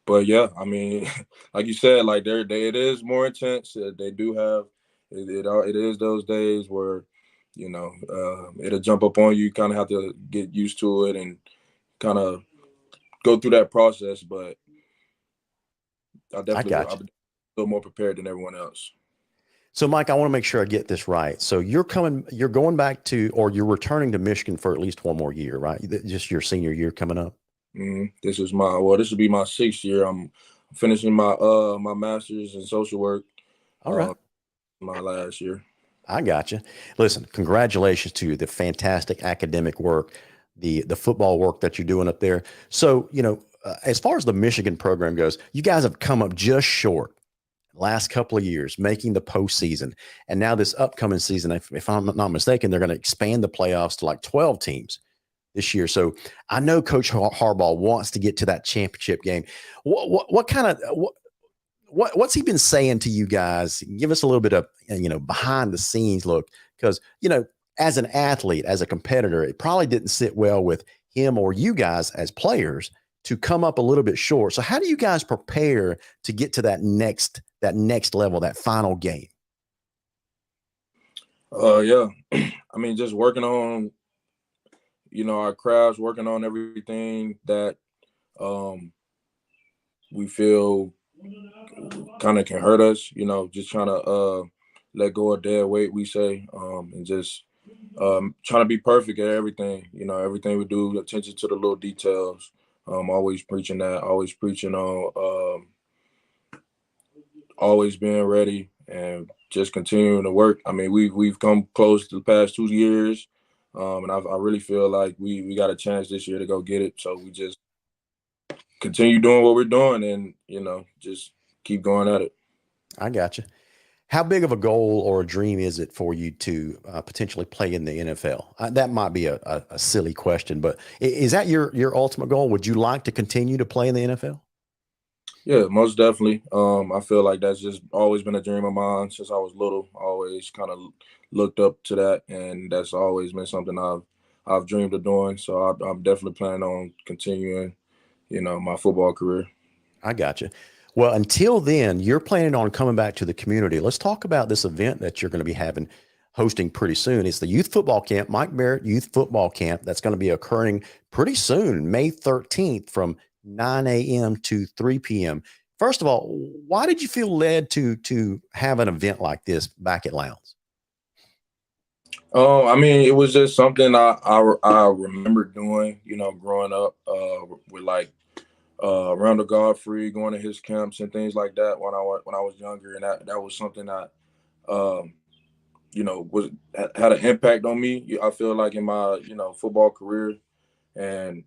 But yeah, I mean, like you said, like it is more intense. They do have it is those days where it'll jump up on you. Kind of have to get used to it and kind of go through that process. But I got I'm you. a little more prepared than everyone else. So, Mike, I want to make sure I get this right. So you're going back to, or you're returning to Michigan for at least one more year, right? Just your senior year coming up. This will be my 6th year. I'm finishing my master's in social work. All right. My last year. I got you. Listen, congratulations to you. The fantastic academic work, the football work that you're doing up there. So, as far as the Michigan program goes, you guys have come up just short last couple of years, making the postseason. And now this upcoming season, if I'm not mistaken, they're going to expand the playoffs to like 12 teams this year. So I know Coach Harbaugh wants to get to that championship game. What kind of what's he been saying to you guys? Give us a little bit of behind the scenes look, because as an athlete, as a competitor, it probably didn't sit well with him or you guys as players to come up a little bit short. So how do you guys prepare to get to that next level, that final game? Yeah, I mean, just working on our crafts, working on everything that we feel kind of can hurt us. Just trying to let go of dead weight, we say, and just trying to be perfect at everything. Everything we do, attention to the little details. Always preaching that. Always preaching on always being ready and just continuing to work. I mean, we've come close to the past 2 years, and I really feel like we got a chance this year to go get it. So we just continue doing what we're doing, and just keep going at it. I got you. How big of a goal or a dream is it for you to potentially play in the NFL? That might be a silly question, but is that your ultimate goal? Would you like to continue to play in the NFL? Yeah, most definitely. I feel like that's just always been a dream of mine since I was little. I always kind of looked up to that, and that's always been something I've dreamed of doing. So I'm definitely planning on continuing, my football career. I got you. Well, until then, you're planning on coming back to the community. Let's talk about this event that you're going to be hosting pretty soon. It's the Youth Football Camp, Mike Barrett Youth Football Camp. That's going to be occurring pretty soon, May 13th from 9 a.m. to 3 p.m. First of all, why did you feel led to have an event like this back at Lowndes? I mean, it was just something I remember doing, growing up with like Randall Godfrey, going to his camps and things like that when I was younger, and that was something that was had an impact on me. I feel like in my football career, and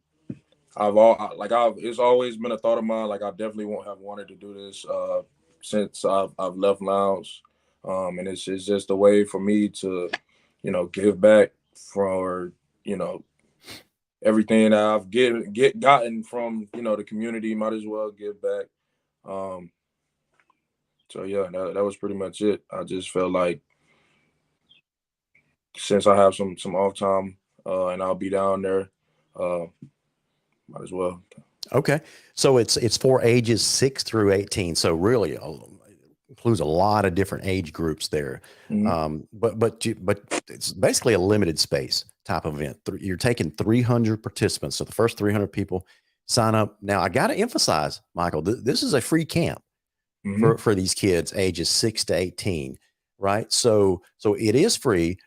it's always been a thought of mine. Like I definitely won't have wanted to do this since I've left Lowndes, and it's just a way for me to give back for everything that I've gotten from the community. Might as well give back. So yeah, that was pretty much it. I just felt like since I have some off time and I'll be down there, might as well. Okay, so it's for ages 6 through 18. So really includes a lot of different age groups there. Mm-hmm. But it's basically a limited space type of event. You're taking 300 participants. So the first 300 people sign up. Now I got to emphasize, Michael, this is a free camp for these kids ages 6 to 18, right? So it is free.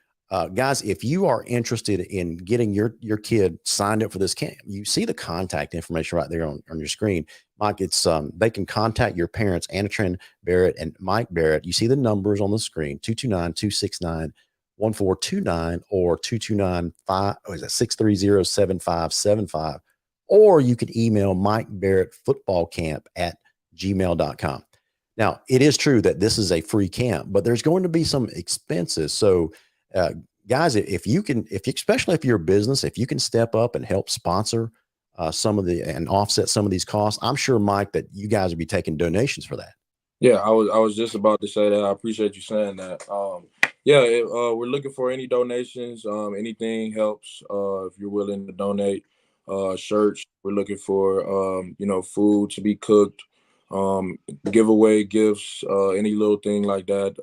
Guys, if you are interested in getting your kid signed up for this camp, you see the contact information right there on your screen. Mike, it's they can contact your parents, Anatrin Barrett and Mike Barrett. You see the numbers on the screen, 229-269-1429 or 630-7575. Or you could email Mike Barrett Football Camp at gmail.com. Now, it is true that this is a free camp, but there's going to be some expenses. So guys, especially if you're a business, if you can step up and help sponsor and offset some of these costs, I'm sure, Mike, that you guys will be taking donations for that. Yeah, I was just about to say that. I appreciate you saying that. We're looking for any donations. Anything helps. If you're willing to donate, shirts. We're looking for food to be cooked, giveaway gifts, any little thing like that.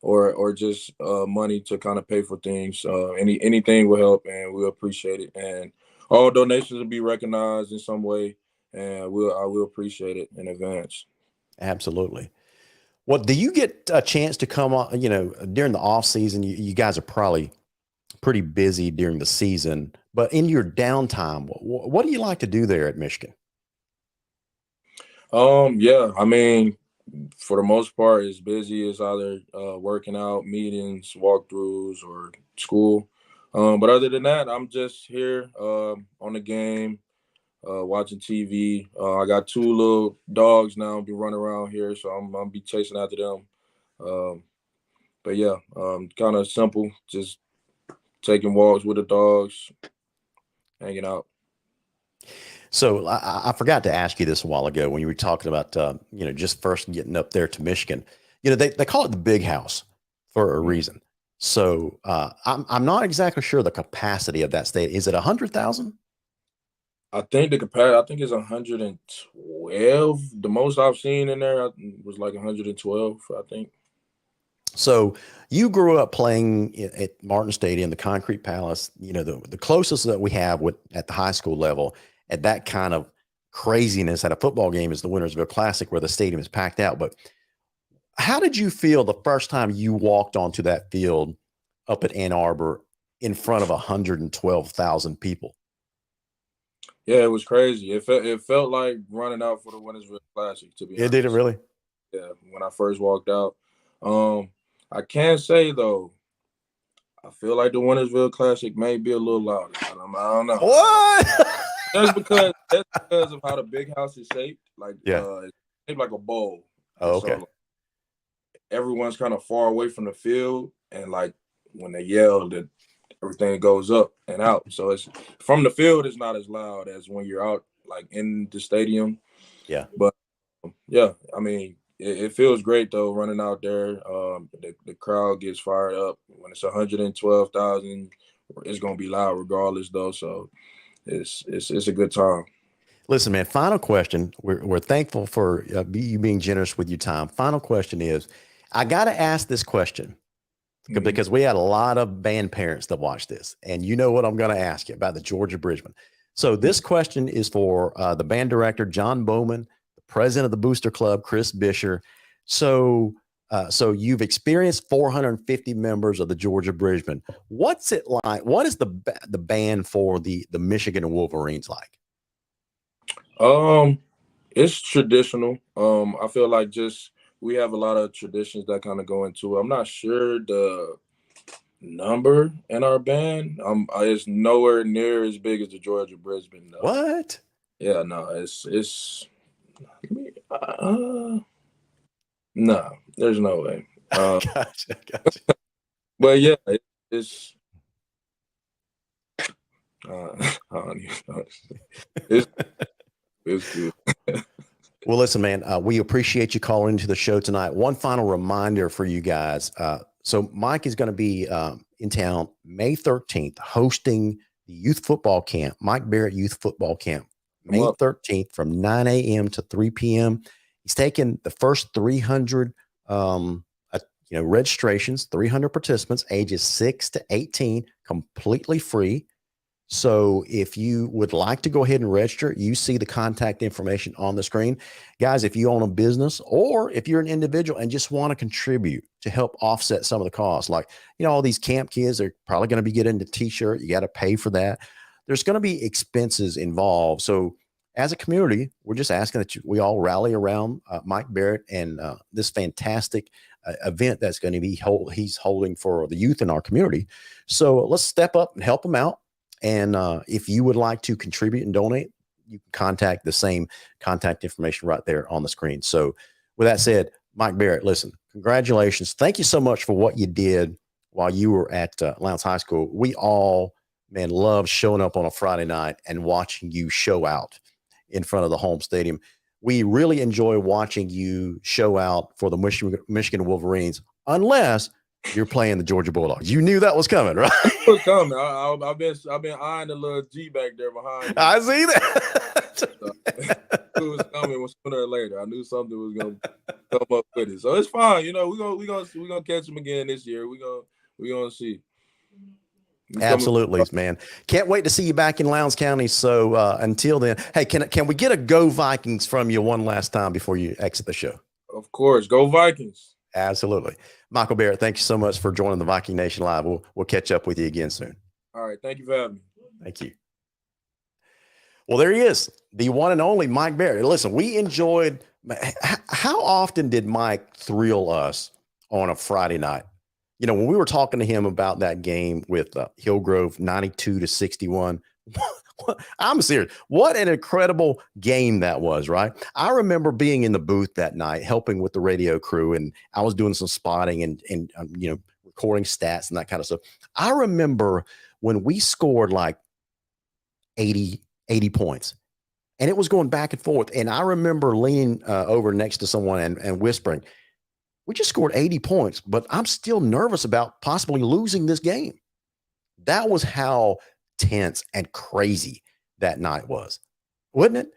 Or just money to kind of pay for things. Anything will help, and we'll appreciate it. And all donations will be recognized in some way, and I will appreciate it in advance. Absolutely. Well, do you get a chance to come on? During the off season, you guys are probably pretty busy during the season, but in your downtime, what do you like to do there at Michigan? Yeah, I mean, for the most part, it's busy. It's either working out, meetings, walkthroughs, or school. But other than that, I'm just here on the game, watching TV. I got 2 little dogs now, be running around here, so I'm gonna be chasing after them. But yeah, kind of simple, just taking walks with the dogs, hanging out. So I forgot to ask you this a while ago when you were talking about, just first getting up there to Michigan. They call it the big house for a reason. So I'm not exactly sure the capacity of that state. Is it 100,000? I think the capacity, it's 112. The most I've seen in there was like 112, I think. So you grew up playing at Martin Stadium, the Concrete Palace, the closest that we have at the high school level at that kind of craziness at a football game is the Wintersville Classic, where the stadium is packed out. But how did you feel the first time you walked onto that field up at Ann Arbor in front of 112,000 people? Yeah, it was crazy. It felt like running out for the Wintersville Classic, to be honest. Did it really? Yeah, when I first walked out. I can say though, I feel like the Wintersville Classic may be a little louder. I don't know. What? That's because of how the big house is shaped. Like, it's shaped like a bowl. Oh, okay. So, like, everyone's kind of far away from the field, and like when they yell, that everything goes up and out. So it's from the field, it's not as loud as when you're out like in the stadium. Yeah. But yeah, I mean, it feels great though running out there. The crowd gets fired up when it's 112,000. It's gonna be loud regardless though. So it's a good time. Listen, man, final question. We're thankful for you being generous with your time. Final question is, I got to ask this question because we had a lot of band parents that watch this, and you know what I'm going to ask you about the Georgia Bridgman. So this question is for the band director, John Bowman, the president of the Booster Club, Chris Bisher. So you've experienced 450 members of the Georgia Bridgman. What's it like? What is the band for the Michigan Wolverines like? It's traditional. I feel like we have a lot of traditions that kind of go into it. I'm not sure the number in our band. It's nowhere near as big as the Georgia Brisbane. Though. What? Yeah, no, it's no, there's no way. Gotcha. But yeah, it's I don't even know. It's good. Well, listen, man, we appreciate you calling into the show tonight. One final reminder for you guys. So Mike is going to be in town May 13th hosting the youth football camp, Mike Barrett Youth Football Camp, May 13th from 9 a.m. to 3 p.m. He's taking the first 300 registrations, 300 participants, ages 6 to 18, completely free. So if you would like to go ahead and register, you see the contact information on the screen. Guys, if you own a business or if you're an individual and just want to contribute to help offset some of the costs, like, all these camp kids are probably going to be getting the t-shirt. You got to pay for that. There's going to be expenses involved. So as a community, we're just asking that we all rally around Mike Barrett and this fantastic event that's going to be he's holding for the youth in our community. So let's step up and help him out. And if you would like to contribute and donate, you can contact the same contact information right there on the screen. So with that said, Mike Barrett, listen, congratulations. Thank you so much for what you did while you were at Lowndes High School. We all, man, love showing up on a Friday night and watching you show out in front of the home stadium. We really enjoy watching you show out for the Michigan Wolverines, unless you're playing the Georgia Bulldogs. You knew that was coming, right? It was coming. I've been eyeing the little G back there behind you. I see that. So, it was coming sooner or later. I knew something was gonna come up with it. So it's fine. We're gonna catch him again this year. We're gonna see. Absolutely, man. Can't wait to see you back in Lowndes County. So until then, hey, can we get a Go Vikings from you one last time before you exit the show? Of course. Go Vikings. Absolutely. Michael Barrett, thank you so much for joining the Viking Nation Live. We'll catch up with you again soon. All right. Thank you for having me. Thank you. Well, there he is, the one and only Mike Barrett. Listen, we enjoyed – how often did Mike thrill us on a Friday night? When we were talking to him about that game with Hillgrove, 92-61, I'm serious. What an incredible game that was, right? I remember being in the booth that night, helping with the radio crew, and I was doing some spotting and recording stats and that kind of stuff. I remember when we scored like 80 points, and it was going back and forth. And I remember leaning over next to someone and whispering, we just scored 80 points, but I'm still nervous about possibly losing this game. That was how tense and crazy that night was, wasn't it?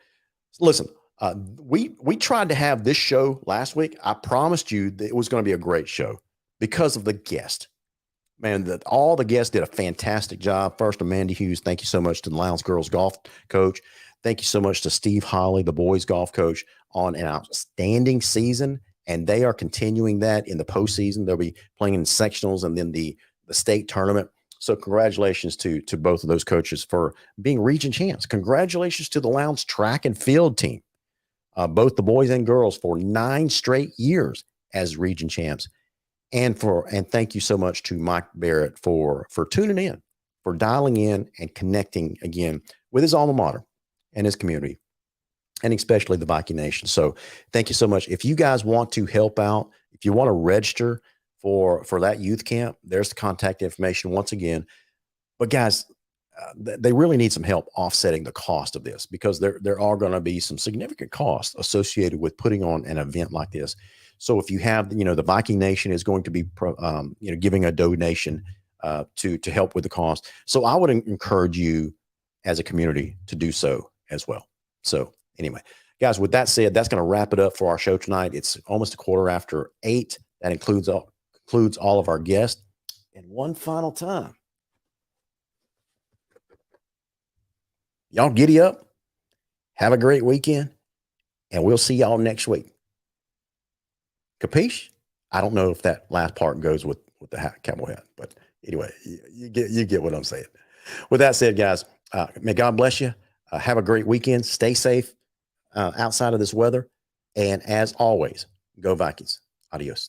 Listen, we tried to have this show last week. I promised you that it was going to be a great show because of the guest. Man, all the guests did a fantastic job. First, Amanda Hughes, thank you so much to the Lowndes girls golf coach. Thank you so much to Steve Holly, the boys golf coach, on an outstanding season. And they are continuing that in the postseason. They'll be playing in sectionals and then the state tournament. So congratulations to both of those coaches for being region champs. Congratulations to the Lowndes track and field team, both the boys and girls, for 9 straight years as region champs. And thank you so much to Mike Barrett for tuning in, for dialing in and connecting again with his alma mater and his community, and especially the Viking Nation. So thank you so much. If you guys want to help out, if you want to register for that youth camp, there's the contact information once again. But guys, they really need some help offsetting the cost of this, because there are going to be some significant costs associated with putting on an event like this. So if you have, the Viking Nation is going to be, giving a donation to help with the cost. So I would encourage you as a community to do so as well. So anyway, guys, with that said, that's going to wrap it up for our show tonight. It's almost 8:15. That includes all of our guests. And one final time, y'all giddy up, have a great weekend, and we'll see y'all next week. Capiche? I don't know if that last part goes with the cowboy hat, but anyway, you get what I'm saying. With that said, guys, may God bless you. Have a great weekend. Stay safe outside of this weather. And as always, go Vikings. Adios.